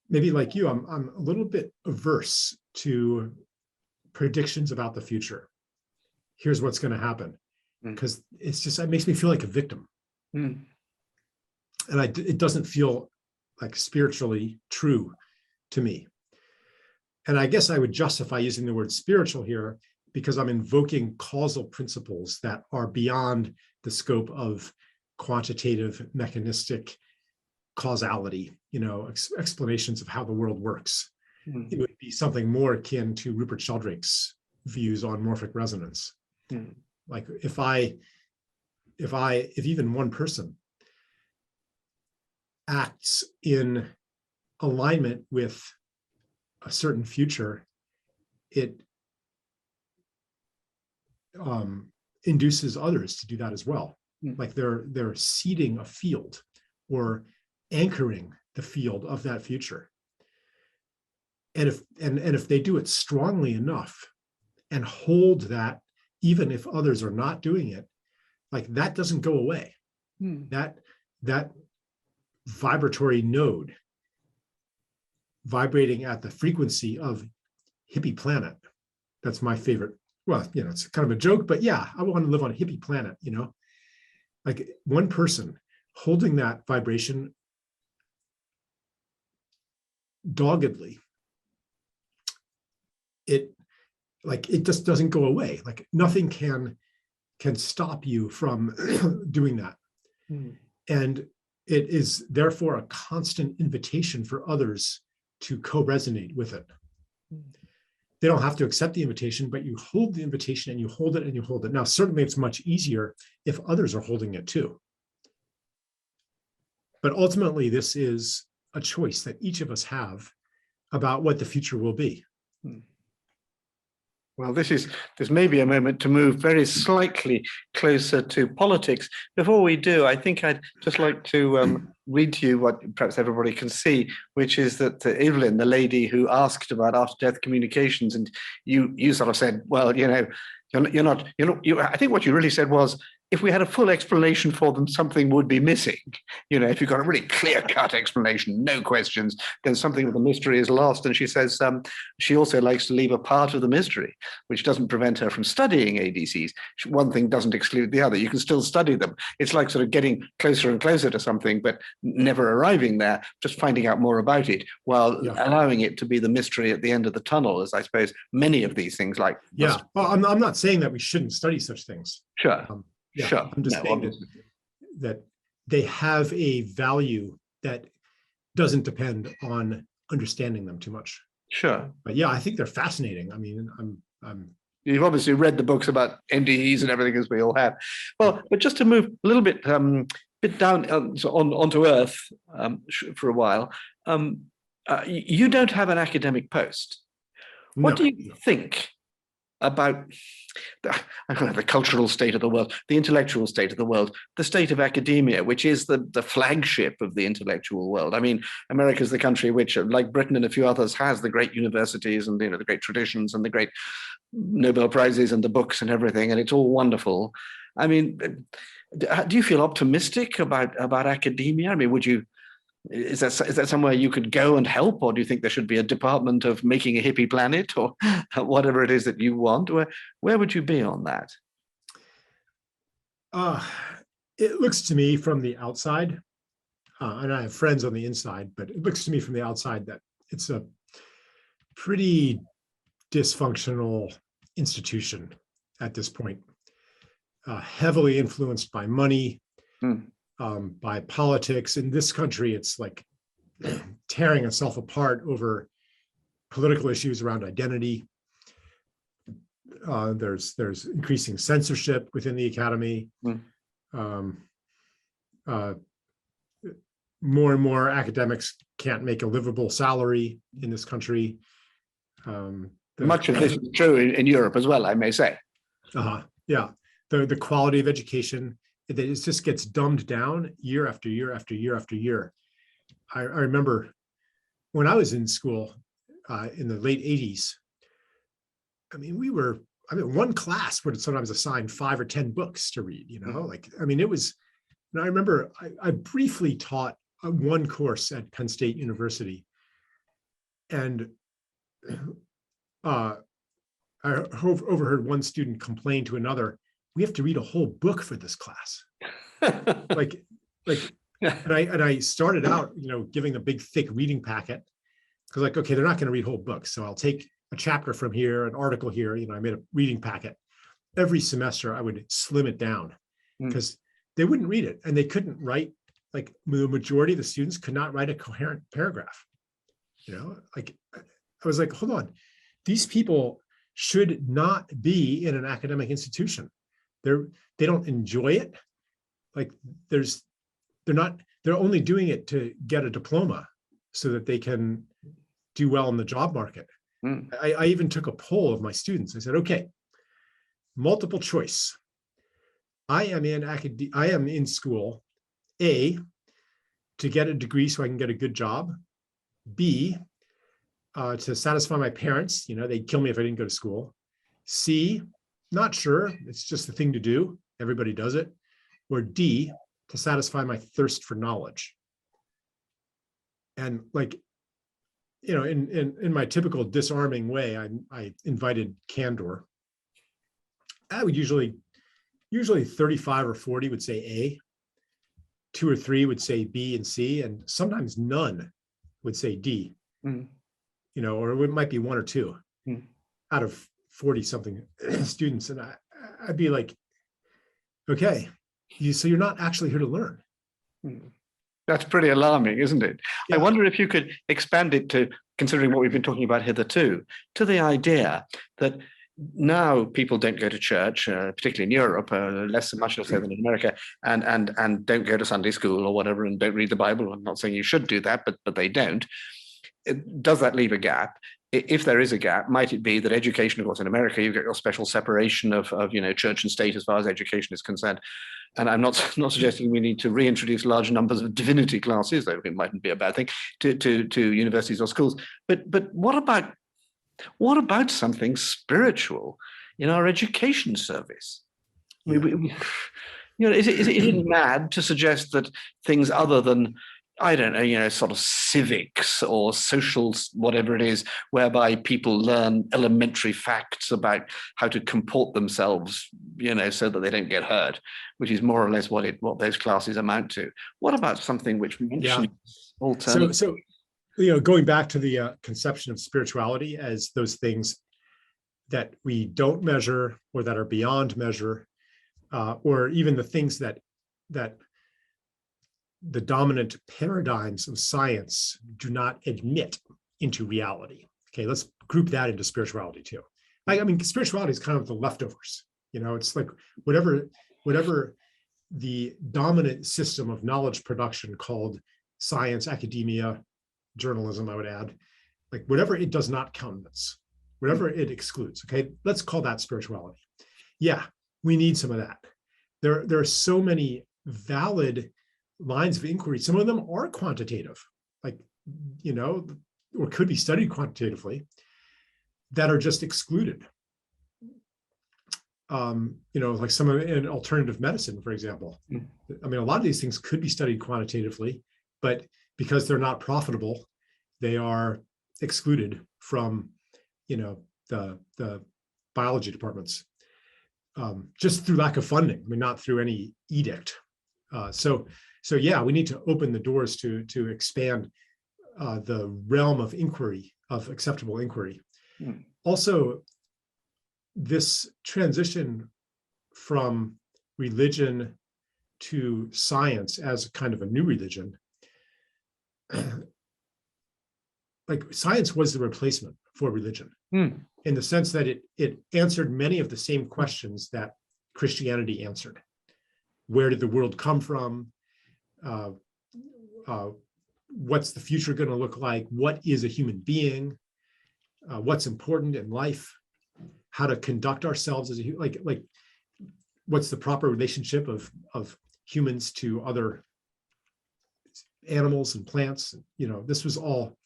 maybe like you, I'm a little bit averse to predictions about the future. Here's what's going to happen, because it makes me feel like a victim, and it doesn't feel like spiritually true to me. And I guess I would justify using the word spiritual here because I'm invoking causal principles that are beyond the scope of quantitative, mechanistic causality, explanations of how the world works. It would be something more akin to Rupert Sheldrake's views on morphic resonance. Like if even one person acts in alignment with a certain future, it induces others to do that as well. Mm. Like they're seeding a field or anchoring the field of that future. And if they do it strongly enough and hold that, even if others are not doing it, like that doesn't go away. Mm. That vibratory node vibrating at the frequency of hippie planet. That's my favorite. Well, it's kind of a joke, but yeah, I want to live on a hippie planet, like one person holding that vibration doggedly, it just doesn't go away. Like nothing can stop you from doing that. Mm. And it is therefore a constant invitation for others to co-resonate with it. Mm. They don't have to accept the invitation, but you hold the invitation and you hold it and you hold it. Now, certainly it's much easier if others are holding it too. But ultimately, this is a choice that each of us have about what the future will be. Mm. Well, this may be a moment to move very slightly closer to politics. Before we do, I think I'd just like to read to you what perhaps everybody can see, which is that Evelyn, the lady who asked about after-death communications, and you sort of said, well, I think what you really said was, if we had a full explanation for them, something would be missing. If you've got a really clear-cut explanation, no questions, then something of the mystery is lost. And she says she also likes to leave a part of the mystery, which doesn't prevent her from studying ADCs. One thing doesn't exclude the other. You can still study them. It's like sort of getting closer and closer to something, but never arriving there, just finding out more about it, while allowing it to be the mystery at the end of the tunnel, as I suppose many of these things like. Yeah, well, I'm not saying that we shouldn't study such things. Sure. Yeah, sure. I'm just saying that they have a value that doesn't depend on understanding them too much. Sure. But yeah, I think they're fascinating. I mean, I'm You've obviously read the books about NDEs and everything, as we all have. Well, but just to move a little bit down onto Earth for a while, you don't have an academic post. What do you think about the cultural state of the world, the intellectual state of the world, the state of academia, which is the flagship of the intellectual world? I mean, America is the country which, like Britain and a few others, has the great universities and the great traditions and the great Nobel Prizes and the books and everything, and it's all wonderful. I mean, do you feel optimistic about academia? I mean, is that somewhere you could go and help, or do you think there should be a department of making a hippie planet, or whatever it is that you want? Where would you be on that? It looks to me from the outside, and I have friends on the inside, but it looks to me from the outside that it's a pretty dysfunctional institution at this point, heavily influenced by money. By politics. In this country, it's like tearing itself apart over political issues around identity. There's increasing censorship within the academy. More and more academics can't make a livable salary in this country. Much of this is true in Europe as well, I may say. Yeah, the quality of education, it just gets dumbed down year after year after year after year. I remember when I was in school in the late 80s, I mean, one class would sometimes assign 5 or 10 books to read, it was, and I remember I briefly taught one course at Penn State University, and I overheard one student complain to another, we have to read a whole book for this class. And I started out, giving a big thick reading packet, because okay, they're not going to read whole books. So I'll take a chapter from here, an article here, I made a reading packet. Every semester I would slim it down because they wouldn't read it, and they couldn't write, like the majority of the students could not write a coherent paragraph. I was like, hold on, these people should not be in an academic institution. They don't enjoy it. Like they're only doing it to get a diploma so that they can do well in the job market. I even took a poll of my students. I said, okay, multiple choice. I am in school, A, to get a degree so I can get a good job. B, to satisfy my parents. They'd kill me if I didn't go to school. C, not sure. It's just the thing to do. Everybody does it. Or D, to satisfy my thirst for knowledge. And in my typical disarming way, I invited candor. I would usually 35 or 40 would say A, 2 or 3 would say B and C, and sometimes none would say D. Or it might be 1 or 2 out of 40 something students. And I'd be like, okay, so you're not actually here to learn. That's pretty alarming, isn't it? Yeah. I wonder if you could expand it to, considering what we've been talking about hitherto, to the idea that now people don't go to church, particularly in Europe, less so than in America, and don't go to Sunday school or whatever, and don't read the Bible. I'm not saying you should do that, but they don't. Does that leave a gap? If there is a gap, might it be that education, of course, in America, you've got your special separation of church and state as far as education is concerned. And I'm not suggesting we need to reintroduce large numbers of divinity classes, though it mightn't be a bad thing, to universities or schools. But what about something spiritual in our education service? Is it mad to suggest that things other than, I don't know, sort of civics or social, whatever it is, whereby people learn elementary facts about how to comport themselves, so that they don't get hurt, which is more or less what those classes amount to. What about something which mentions alternative? So going back to the conception of spirituality as those things that we don't measure or that are beyond measure, or even the things that the dominant paradigms of science do not admit into reality. Okay, let's group that into spirituality too. I mean, spirituality is kind of the leftovers. It's like whatever the dominant system of knowledge production called science, academia, journalism, I would add, like whatever it does not countenance, whatever it excludes. Okay, let's call that spirituality. Yeah, we need some of that. There are so many valid lines of inquiry. Some of them are quantitative, or could be studied quantitatively, that are just excluded. Like some of in alternative medicine, for example. I mean, a lot of these things could be studied quantitatively, but because they're not profitable, they are excluded from, the biology departments, just through lack of funding. I mean, not through any edict. So yeah, we need to open the doors to expand the realm of inquiry, of acceptable inquiry. Also, this transition from religion to science as kind of a new religion, like science was the replacement for religion, in the sense that it answered many of the same questions that Christianity answered. Where did the world come from? What's the future going to look like? What is a human being? What's important in life? How to conduct ourselves as like what's the proper relationship of humans to other animals and plants? This was all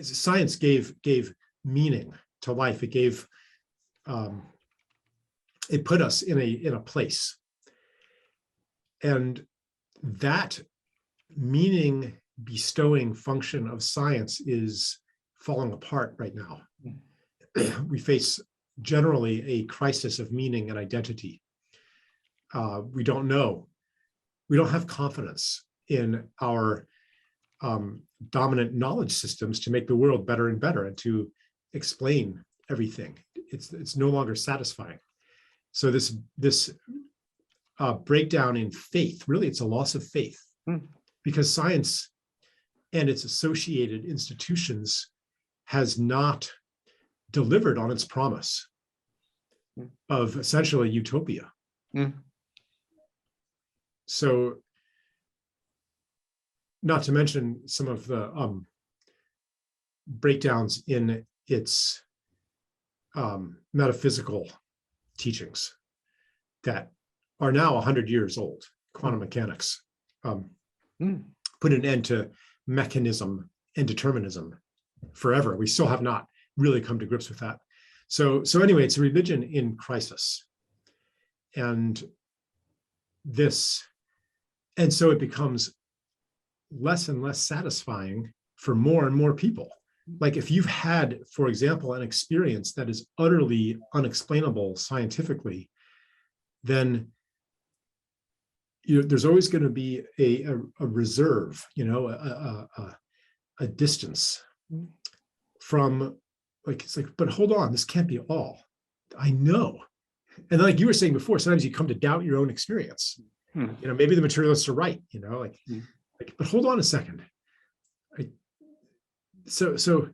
science gave meaning to life. It gave it put us in a place. And that meaning bestowing function of science is falling apart right now. We face generally a crisis of meaning and identity. We don't know. We don't have confidence in our dominant knowledge systems to make the world better and better and to explain everything. It's no longer satisfying. So this breakdown in faith, really it's a loss of faith, because science and its associated institutions has not delivered on its promise of essentially utopia. So, not to mention some of the breakdowns in its metaphysical teachings that are now 100 years old. Quantum mechanics put an end to mechanism and determinism forever. We still have not really come to grips with that. So anyway, it's a religion in crisis. And so it becomes less and less satisfying for more and more people. Like if you've had, for example, an experience that is utterly unexplainable scientifically, then there's always going to be a reserve, a distance from, like, it's like, but hold on, this can't be all. I know. And like you were saying before, sometimes you come to doubt your own experience. Maybe the materialists are right, like, but hold on a second. So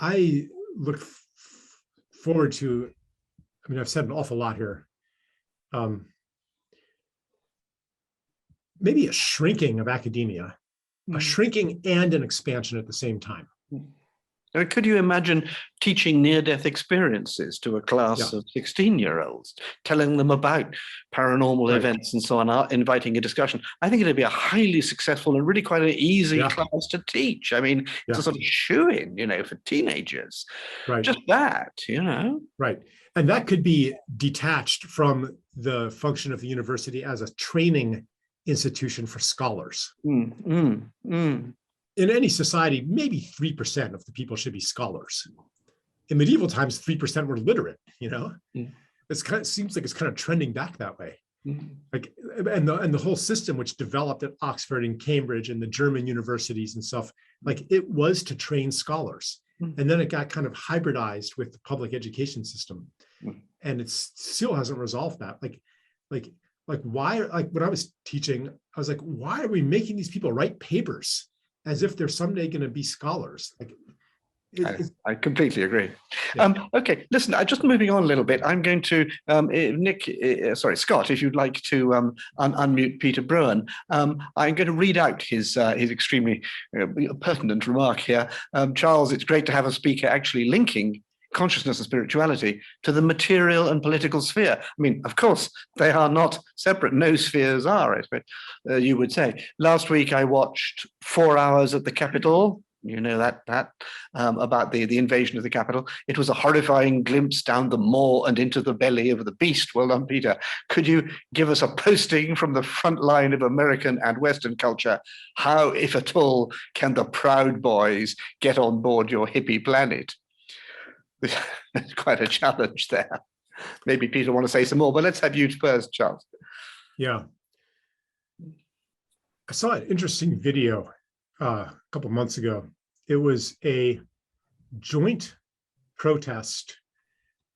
I look forward to, I've said an awful lot here. Maybe a shrinking of academia, a shrinking and an expansion at the same time. Could you imagine teaching near-death experiences to a class of 16-year-olds, telling them about paranormal events and so on, inviting a discussion? I think it'd be a highly successful and really quite an easy class to teach. It's a sort of shoo-in, for teenagers. Right. Just that, Right. And that could be detached from the function of the university as a training institution for scholars. In any society, maybe 3% of the people should be scholars. In medieval times, 3% were literate, It's kind of seems like it's kind of trending back that way. Like, and the whole system which developed at Oxford and Cambridge and the German universities and stuff, like it was to train scholars. And then it got kind of hybridized with the public education system. And it still hasn't resolved that. Like why, like when I was teaching, I was like, why are we making these people write papers as if they're someday going to be scholars? Like, I completely agree. Okay, listen, just moving on a little bit, I'm going to, Scott, if you'd like to unmute Peter Bruin, I'm going to read out his extremely pertinent remark here. Charles, it's great to have a speaker actually linking consciousness and spirituality to the material and political sphere. Of course, they are not separate. No spheres are, I suppose, you would say. Last week, I watched 4 hours at the Capitol. About the invasion of the Capitol. It was a horrifying glimpse down the maw and into the belly of the beast. Well done, Peter. Could you give us a posting from the front line of American and Western culture? How, if at all, can the Proud Boys get on board your hippie planet? There's quite a challenge there. Maybe Peter want to say some more, but let's have you first, Charles. Yeah. I saw an interesting video a couple months ago. It was a joint protest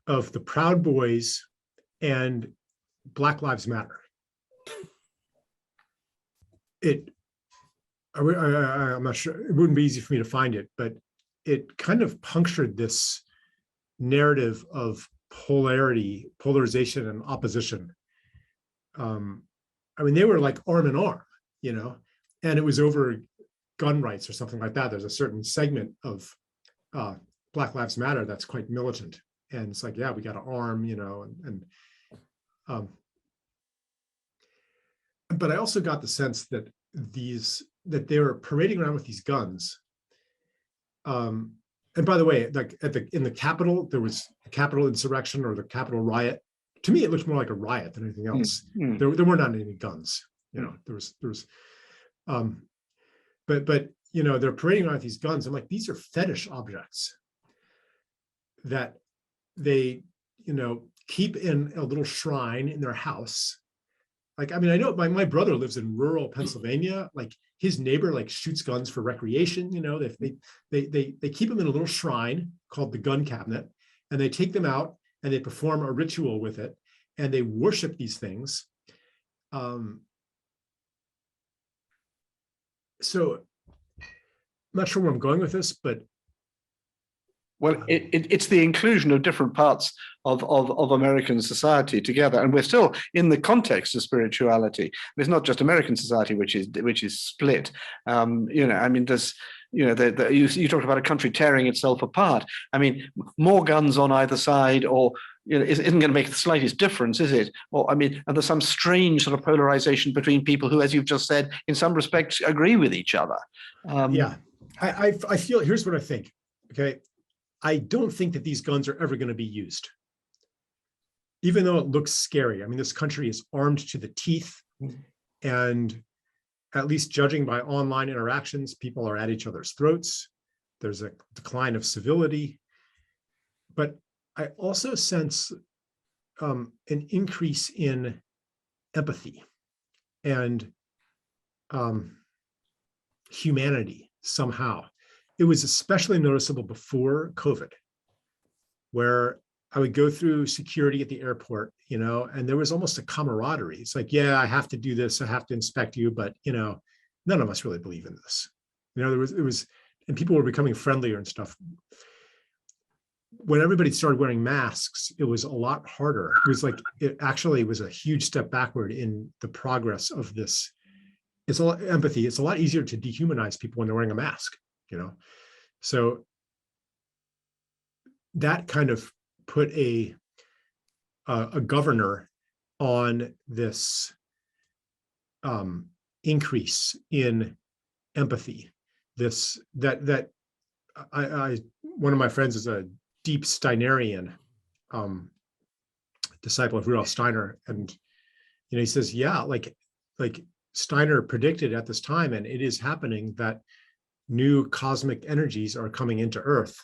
of the Proud Boys and Black Lives Matter. I'm not sure, it wouldn't be easy for me to find it, but it kind of punctured this narrative of polarization and opposition. They were like arm in arm, and it was over gun rights or something like that. There's a certain segment of Black Lives Matter that's quite militant, and it's like, yeah, we got to arm, but I also got the sense that they were parading around with these guns. And by the way, like in the Capitol, there was a Capitol insurrection or the Capitol riot. To me, it looked more like a riot than anything else. There were not any guns, there was. But they're parading around with these guns. I'm like, these are fetish objects that they, keep in a little shrine in their house. Like, I know my brother lives in rural Pennsylvania. Like his neighbor shoots guns for recreation. They keep them in a little shrine called the gun cabinet, and they take them out and they perform a ritual with it, and they worship these things. So I'm not sure where I'm going with this, but Well, it's the inclusion of different parts of American society together, and we're still in the context of spirituality. It's not just American society which is split. I mean, there's you talked about a country tearing itself apart. I mean, more guns on either side, or isn't going to make the slightest difference, is it? Or I mean, and there's some strange sort of polarization between people who, as you've just said, in some respects agree with each other. Yeah, I feel, here's what I think. Okay. I don't think that these guns are ever going to be used, even though it looks scary. I mean, this country is armed to the teeth, and at least judging by online interactions, people are at each other's throats. There's a decline of civility. But I also sense an increase in empathy and humanity somehow. It was especially noticeable before COVID, where I would go through security at the airport, and there was almost a camaraderie. It's like, yeah, I have to do this. I have to inspect you, but, none of us really believe in this. And people were becoming friendlier and stuff. When everybody started wearing masks, it was a lot harder. It actually was a huge step backward in the progress of this. It's a lot empathy. It's a lot easier to dehumanize people when they're wearing a mask. So that kind of put a governor on this increase in empathy. One of my friends is a deep Steinerian disciple of Rudolf Steiner, and he says, yeah, like Steiner predicted at this time, and it is happening, that new cosmic energies are coming into Earth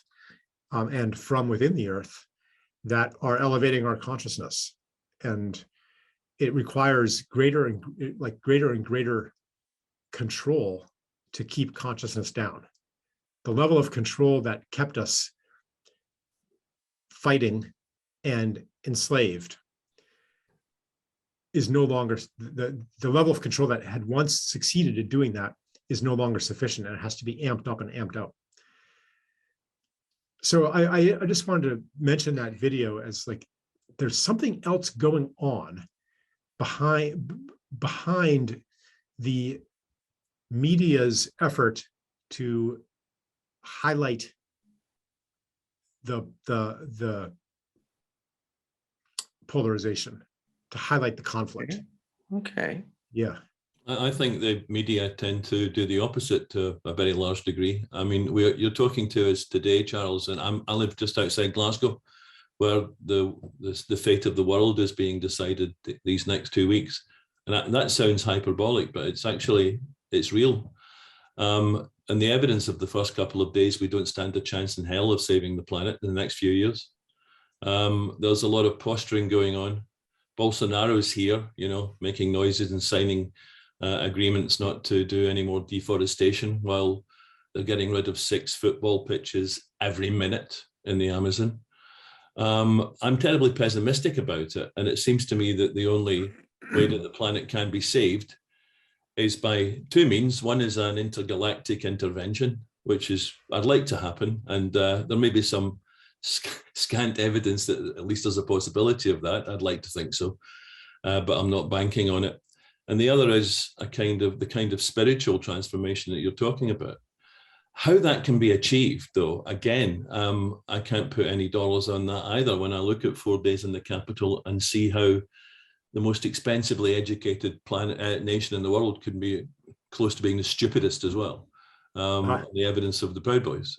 and from within the Earth that are elevating our consciousness. And it requires greater and greater control to keep consciousness down. The level of control that kept us fighting and enslaved is no longer, the level of control that had once succeeded at doing that is no longer sufficient, and it has to be amped up and amped out. So I just wanted to mention that video as there's something else going on behind the media's effort to highlight the polarization, to highlight the conflict. Okay. Yeah. I think the media tend to do the opposite to a very large degree. I mean, you're talking to us today, Charles, and I live just outside Glasgow, where the fate of the world is being decided these next 2 weeks. And that sounds hyperbolic, but it's real. And the evidence of the first couple of days, we don't stand a chance in hell of saving the planet in the next few years. There's a lot of posturing going on. Bolsonaro's here, making noises and signing agreements not to do any more deforestation, while they're getting rid of 6 football pitches every minute in the Amazon. I'm terribly pessimistic about it, and it seems to me that the only way that the planet can be saved is by 2 means. One is an intergalactic intervention, which I'd like to happen, and there may be some scant evidence that at least there's a possibility of that. I'd like to think so, but I'm not banking on it. And the other is the kind of spiritual transformation that you're talking about. How that can be achieved, though, again, I can't put any dollars on that either. When I look at 4 days in the capital and see how the most expensively educated nation in the world could be close to being the stupidest as well. The evidence of the Proud Boys.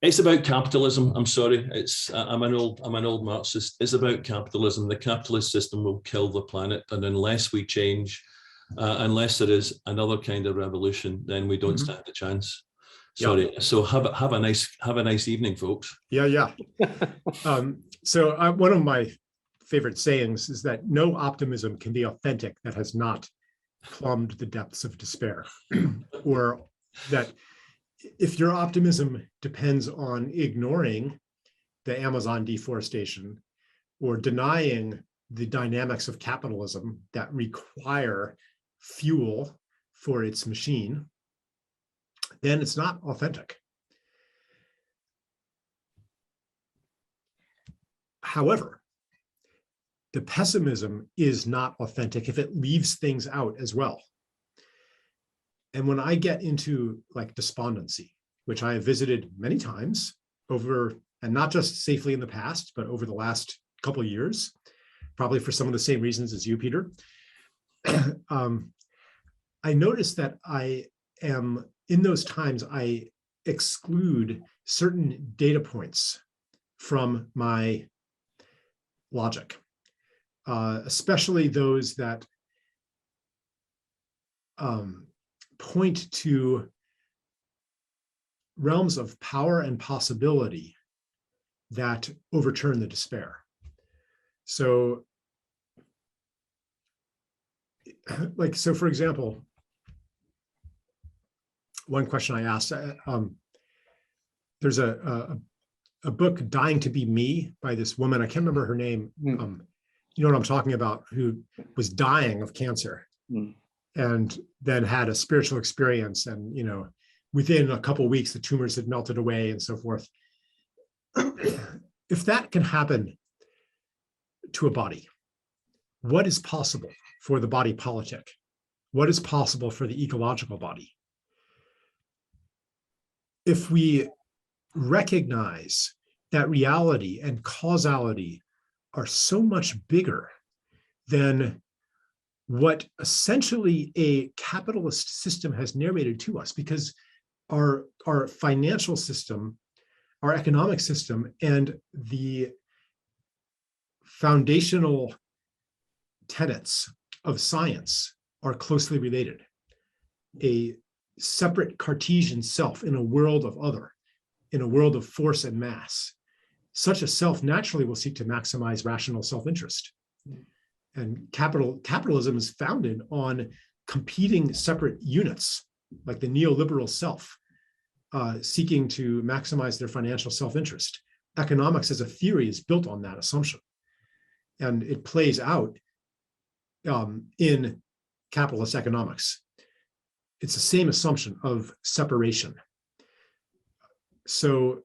It's about capitalism. I'm sorry. I'm an old Marxist. It's about capitalism. The capitalist system will kill the planet, and unless we change, unless there is another kind of revolution, then we don't stand a chance. Sorry. Yeah. So have a nice evening, folks. Yeah. So one of my favorite sayings is that no optimism can be authentic that has not plumbed the depths of despair, or that if your optimism depends on ignoring the Amazon deforestation or denying the dynamics of capitalism that require fuel for its machine, then it's not authentic. However, the pessimism is not authentic if it leaves things out as well. And when I get into like despondency, which I have visited many times over, and not just safely in the past, but over the last couple of years, probably for some of the same reasons as you, Peter, I notice that I am, in those times, I exclude certain data points from my logic, especially those that point to realms of power and possibility that overturn the despair. So, so for example, one question I asked, there's a book, Dying to Be Me, by this woman, I can't remember her name. You know what I'm talking about, who was dying of cancer and then had a spiritual experience. And, you know, within a couple of weeks, the tumors had melted away and so forth. If that can happen to a body, what is possible for the body politic? What is possible for the ecological body? If we recognize that reality and causality are so much bigger than what essentially a capitalist system has narrated to us, because our financial system, our economic system, and the foundational tenets of science are closely related. A separate Cartesian self in a world of other, in a world of force and mass. Such a self naturally will seek to maximize rational self-interest. And capitalism is founded on competing separate units, like the neoliberal self, seeking to maximize their financial self-interest. Economics as a theory is built on that assumption. And it plays out in capitalist economics. It's the same assumption of separation. So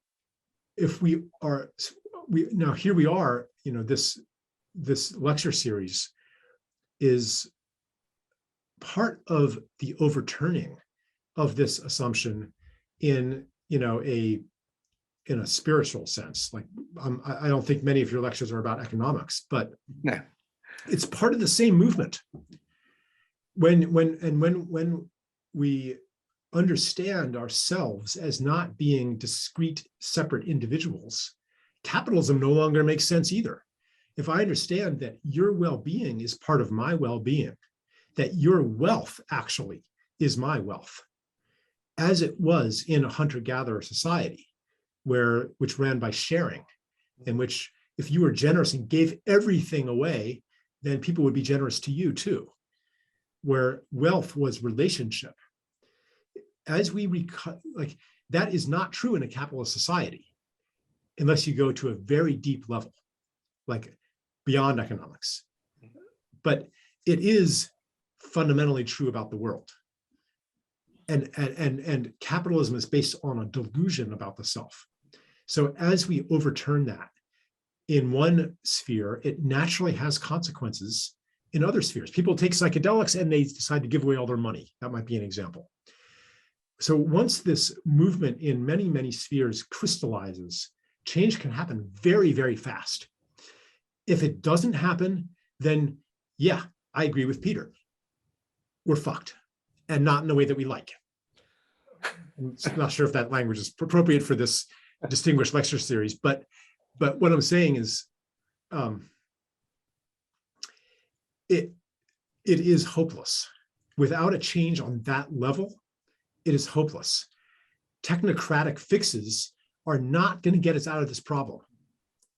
if now here we are, you know, this lecture series is part of the overturning of this assumption in, you know, in a spiritual sense. Like, I don't think many of your lectures are about economics, but no, it's part of the same movement. When we understand ourselves as not being discrete, separate individuals, capitalism no longer makes sense either. If I understand that your well-being is part of my well-being, that your wealth actually is my wealth, as it was in a hunter-gatherer society, which ran by sharing, in which if you were generous and gave everything away, then people would be generous to you too, where wealth was relationship. As we like, that is not true in a capitalist society, unless you go to a very deep level, like beyond economics. But it is fundamentally true about the world. And capitalism is based on a delusion about the self. So as we overturn that in one sphere, it naturally has consequences in other spheres. People take psychedelics and they decide to give away all their money. That might be an example. So once this movement in many, many spheres crystallizes, change can happen very, very fast. If it doesn't happen, then yeah, I agree with Peter. We're fucked, and not in the way that we like. I'm not sure if that language is appropriate for this distinguished lecture series, but what I'm saying is it is hopeless. Without a change on that level, it is hopeless. Technocratic fixes are not going to get us out of this problem.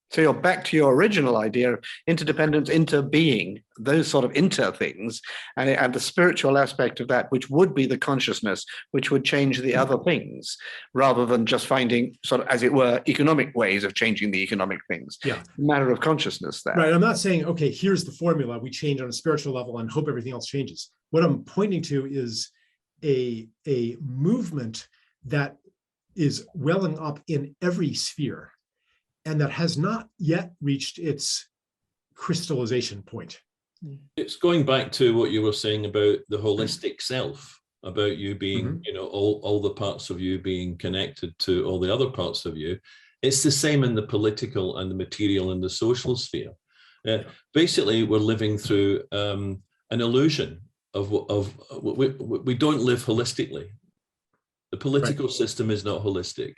So you're back to your original idea of interdependence, interbeing, those sort of inter things, and the spiritual aspect of that, which would be the consciousness, which would change the other things, rather than just finding sort of, as it were, economic ways of changing the economic things. Yeah. Matter of consciousness there. Right. I'm not saying, okay, here's the formula, we change on a spiritual level and hope everything else changes. What I'm pointing to is a movement that is welling up in every sphere and that has not yet reached its crystallization point. It's going back to what you were saying about the holistic self, about you being, all the parts of you being connected to all the other parts of you. It's the same in the political and the material and the social sphere. Basically, we're living through an illusion of we don't live holistically. The political system is not holistic.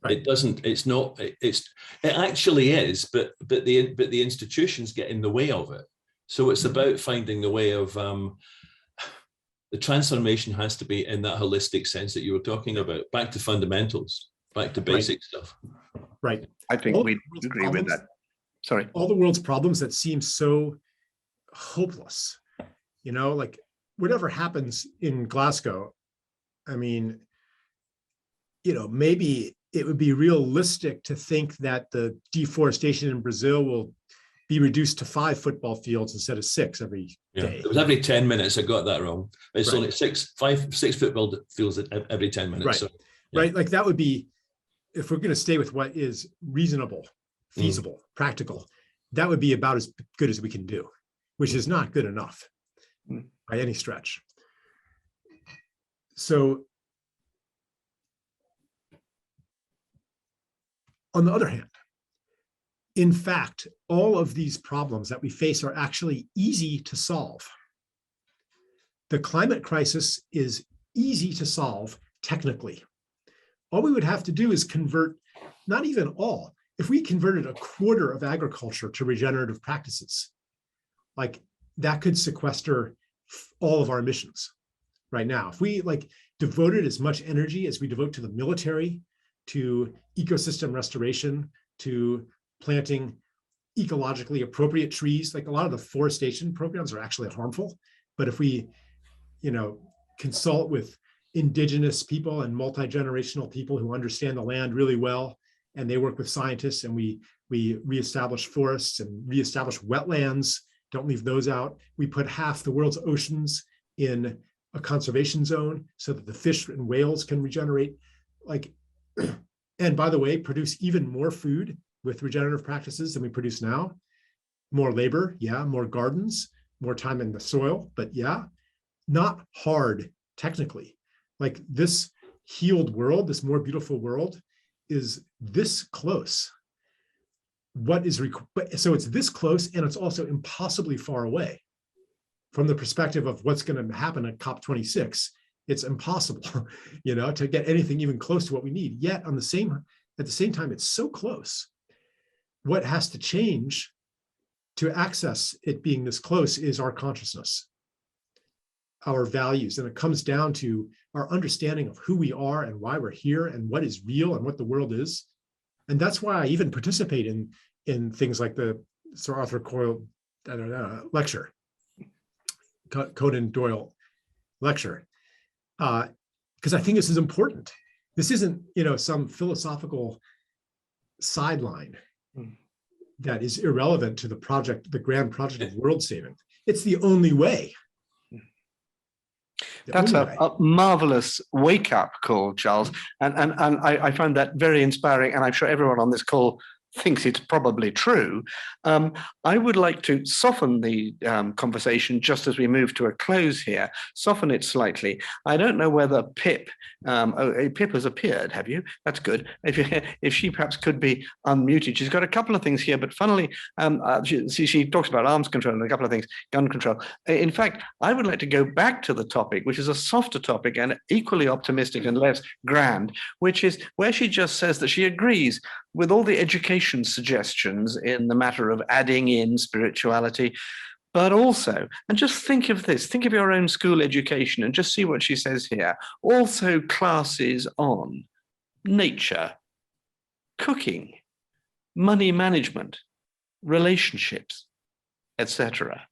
Right. It doesn't. It's not. It actually is, but the institutions get in the way of it. So it's about finding the way of the transformation has to be in that holistic sense that you were talking about, back to fundamentals, back to basic stuff. Right. I think we agree with that. Sorry. All the world's problems that seem so hopeless, like whatever happens in Glasgow, I mean, maybe it would be realistic to think that the deforestation in Brazil will be reduced to 5 football fields instead of 6 every day. It was every 10 minutes. I got that wrong. It's right. only 6 football fields every 10 minutes. Right. So, right. Like that would be, if we're going to stay with what is reasonable, feasible, practical, that would be about as good as we can do, which is not good enough by any stretch. So on the other hand, in fact, all of these problems that we face are actually easy to solve. The climate crisis is easy to solve technically. All we would have to do is convert, not even all, if we converted 1/4 of agriculture to regenerative practices, like that could sequester all of our emissions right now. If we devoted as much energy as we devote to the military, to ecosystem restoration, to planting ecologically appropriate trees, like a lot of the forestation programs are actually harmful. But if we, consult with indigenous people and multi-generational people who understand the land really well, and they work with scientists, and we reestablish forests and reestablish wetlands, don't leave those out. We put half the world's oceans in a conservation zone so that the fish and whales can regenerate, and by the way, produce even more food with regenerative practices than we produce now. More labor, more gardens, more time in the soil, but not hard technically. Like this healed world, this more beautiful world is this close. So it's this close, and it's also impossibly far away. From the perspective of what's going to happen at COP26, it's impossible, to get anything even close to what we need. Yet at the same time, it's so close. What has to change to access it being this close is our consciousness, our values. And it comes down to our understanding of who we are and why we're here and what is real and what the world is. And that's why I even participate in things like the Sir Arthur Coyle lecture, Conan Doyle lecture, because I think this is important. This isn't, some philosophical sideline that is irrelevant to the grand project of world saving. It's the only way. That's a marvelous wake-up call, Charles. And I find that very inspiring, and I'm sure everyone on this call thinks it's probably true. I would like to soften the conversation just as we move to a close here, soften it slightly. I don't know whether Pip has appeared, have you? That's good. If she perhaps could be unmuted. She's got a couple of things here, but funnily, she talks about arms control and a couple of things, gun control. In fact, I would like to go back to the topic, which is a softer topic and equally optimistic and less grand, which is where she just says that she agrees with all the education suggestions in the matter of adding in spirituality, but also, and just think of this, think of your own school education and just see what she says here. Also classes on nature, cooking, money management, relationships, etc.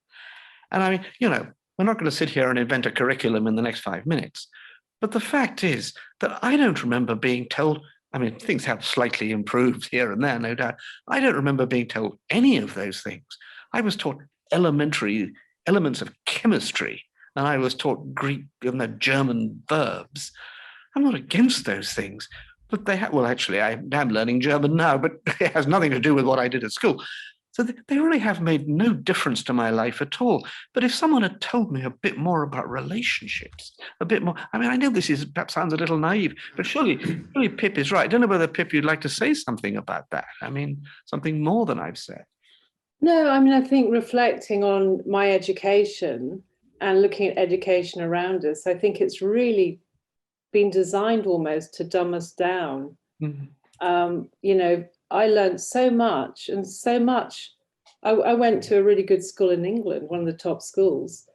And I mean, we're not going to sit here and invent a curriculum in the next 5 minutes, but the fact is that I don't remember being told, I mean, things have slightly improved here and there, no doubt. I don't remember being told any of those things. I was taught elementary elements of chemistry, and I was taught Greek, German verbs. I'm not against those things, but they have, well, actually, I am learning German now, but it has nothing to do with what I did at school. So they really have made no difference to my life at all. But if someone had told me a bit more about relationships, a bit more, I mean, I know this is perhaps sounds a little naive, but surely Pip is right. I don't know whether, Pip, you'd like to say something about that. I mean, something more than I've said. No, I mean, I think reflecting on my education and looking at education around us, I think it's really been designed almost to dumb us down. Mm-hmm. You know, I learned so much and so much. I went to a really good school in England, one of the top schools,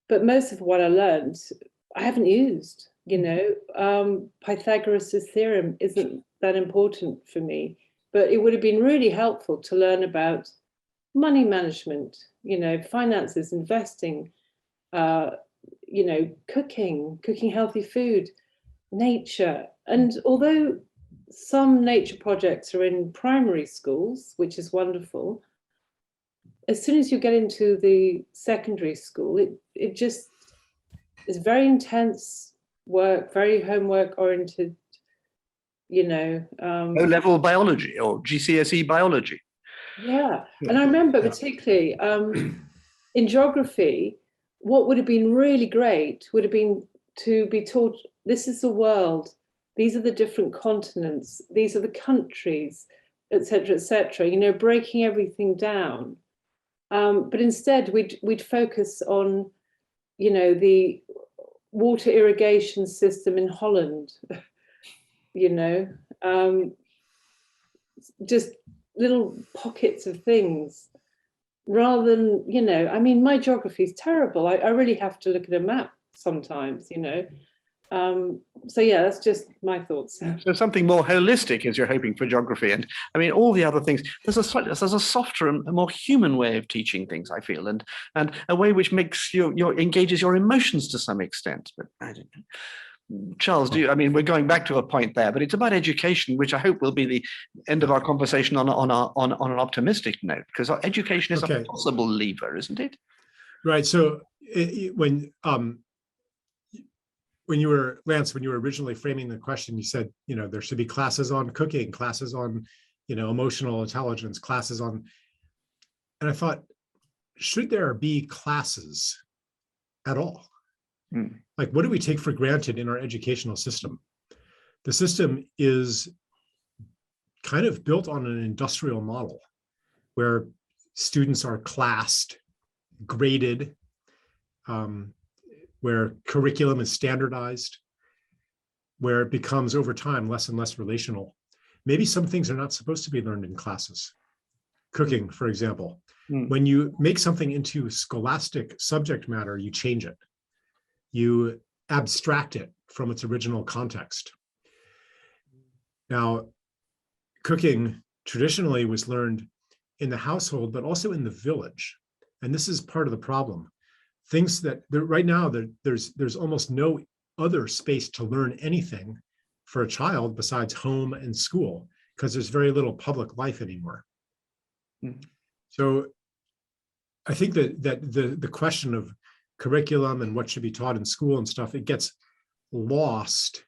but most of what I learned, I haven't used. You know, Pythagoras' theorem isn't that important for me, but it would have been really helpful to learn about money management, you know, finances, investing, you know, cooking healthy food, nature. And although some nature projects are in primary schools, which is wonderful, as soon as you get into the secondary school, it just is very intense work, very homework oriented, you know. O-level biology or GCSE biology. Yeah, and I remember particularly in geography, what would have been really great would have been to be taught, this is the world, these are the different continents, these are the countries, etc., you know, breaking everything down. But instead we'd focus on, you know, the water irrigation system in Holland, you know, just little pockets of things rather than, you know, I mean, my geography is terrible. I really have to look at a map sometimes, you know. So yeah, that's just my thoughts. So something more holistic as you're hoping for geography. And I mean, all the other things, there's a softer and a more human way of teaching things, I feel, and a way which makes engages your emotions to some extent. But I don't know. Charles, I mean, we're going back to a point there, but it's about education, which I hope will be the end of our conversation on an optimistic note, because education is a possible lever, isn't it? Right. So when you were, Lance, when you were originally framing the question, you said, you know, there should be classes on cooking, classes on, you know, emotional intelligence, classes on, and I thought, should there be classes at all? Like, what do we take for granted in our educational system? The system is kind of built on an industrial model where students are classed, graded, where curriculum is standardized, where it becomes over time less and less relational. Maybe some things are not supposed to be learned in classes. Cooking, for example. When you make something into scholastic subject matter, you change it. You abstract it from its original context. Now, cooking traditionally was learned in the household, but also in the village. And this is part of the problem. Things that right now there's almost no other space to learn anything for a child besides home and school, because there's very little public life anymore. So I think that the question of curriculum and what should be taught in school and stuff, it gets lost,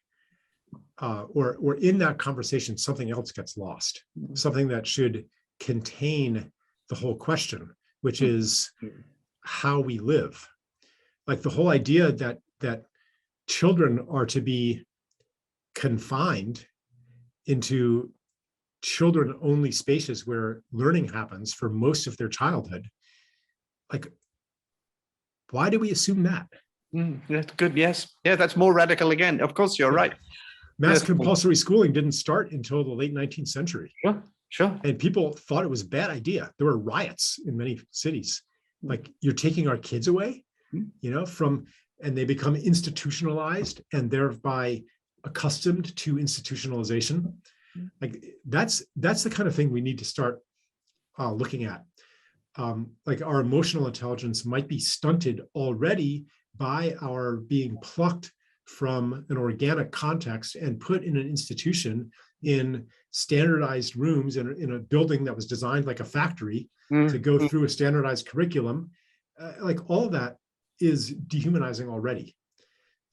or in that conversation, something else gets lost, something that should contain the whole question, which is how we live. Like the whole idea that children are to be confined into children-only spaces where learning happens for most of their childhood. Like, why do we assume that? That's good. Yes. Yeah, that's more radical again. Of course, you're right. Mass compulsory schooling didn't start until the late 19th century. Sure. And people thought it was a bad idea. There were riots in many cities. Like, you're taking our kids away, you know, and they become institutionalized and thereby accustomed to institutionalization. Like, that's the kind of thing we need to start looking at. Like, our emotional intelligence might be stunted already by our being plucked from an organic context and put in an institution in standardized rooms in a building that was designed like a factory to go through a standardized curriculum. Like, all of that is dehumanizing already.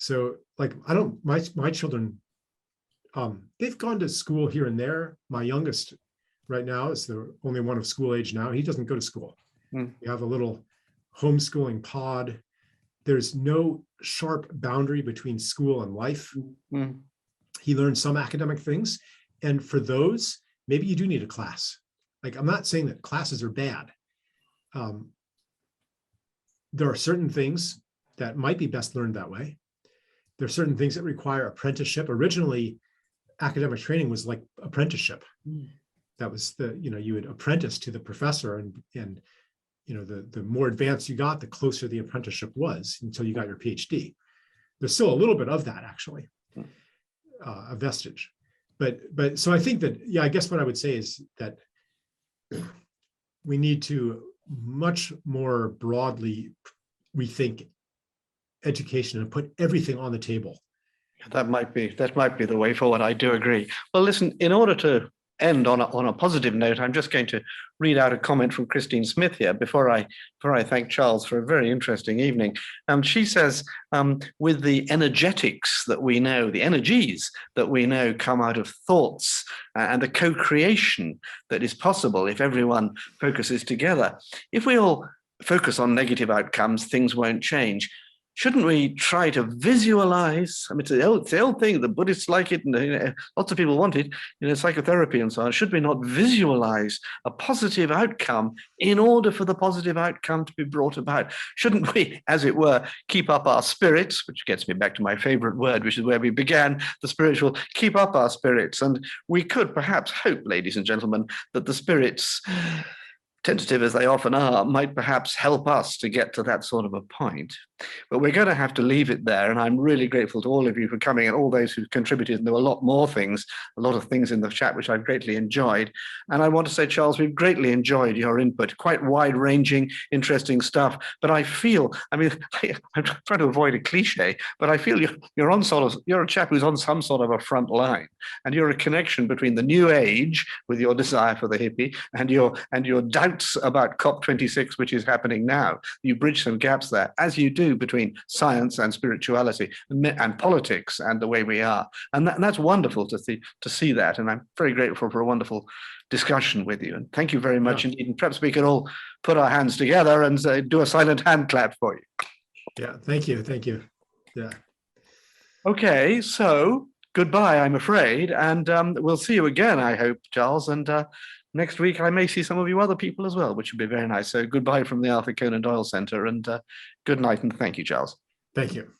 So like, I don't, my children, they've gone to school here and there. My youngest right now is the only one of school age now. He doesn't go to school. Mm. We have a little homeschooling pod. There's no sharp boundary between school and life. Mm. He learned some academic things. And for those, maybe you do need a class. Like, I'm not saying that classes are bad. There are certain things that might be best learned that way. There are certain things that require apprenticeship. Originally, academic training was like apprenticeship. Mm. That was you would apprentice to the professor, and the more advanced you got, the closer the apprenticeship was until you got your PhD. There's still a little bit of that, actually, a vestige. But so I think that, yeah, I guess what I would say is that we need to much more broadly rethink education and put everything on the table. That might be the way forward. I do agree. Well, listen, in order to end on a positive note, I'm just going to read out a comment from Christine Smith here before I thank Charles for a very interesting evening. She says, with the energetics that we know, the energies that we know come out of thoughts and the co-creation that is possible if everyone focuses together. If we all focus on negative outcomes, things won't change. Shouldn't we try to visualize? I mean, it's the old thing, the Buddhists like it, and lots of people want it, psychotherapy and so on. Should we not visualize a positive outcome in order for the positive outcome to be brought about? Shouldn't we, as it were, keep up our spirits, which gets me back to my favorite word, which is where we began, the spiritual, keep up our spirits. And we could perhaps hope, ladies and gentlemen, that the spirits, tentative as they often are, might perhaps help us to get to that sort of a point. But we're going to have to leave it there. And I'm really grateful to all of you for coming and all those who contributed. And there were a lot more things, a lot of things in the chat, which I've greatly enjoyed. And I want to say, Charles, we've greatly enjoyed your input, quite wide ranging, interesting stuff. But I feel, I'm trying to avoid a cliche, but I feel you're a chap who's on some sort of a front line, and you're a connection between the new age with your desire for the hippie and your doubts about COP26, which is happening now. You bridge some gaps there, as you do between science and spirituality and politics and the way we are. And that's wonderful to see that. And I'm very grateful for a wonderful discussion with you. And thank you very much indeed. And perhaps we could all put our hands together and do a silent hand clap for you. Yeah, thank you. Thank you. Yeah. Okay, so goodbye, I'm afraid. And we'll see you again, I hope, Charles. And next week, I may see some of you other people as well, which would be very nice. So goodbye from the Arthur Conan Doyle Center, and good night, and thank you, Charles. Thank you.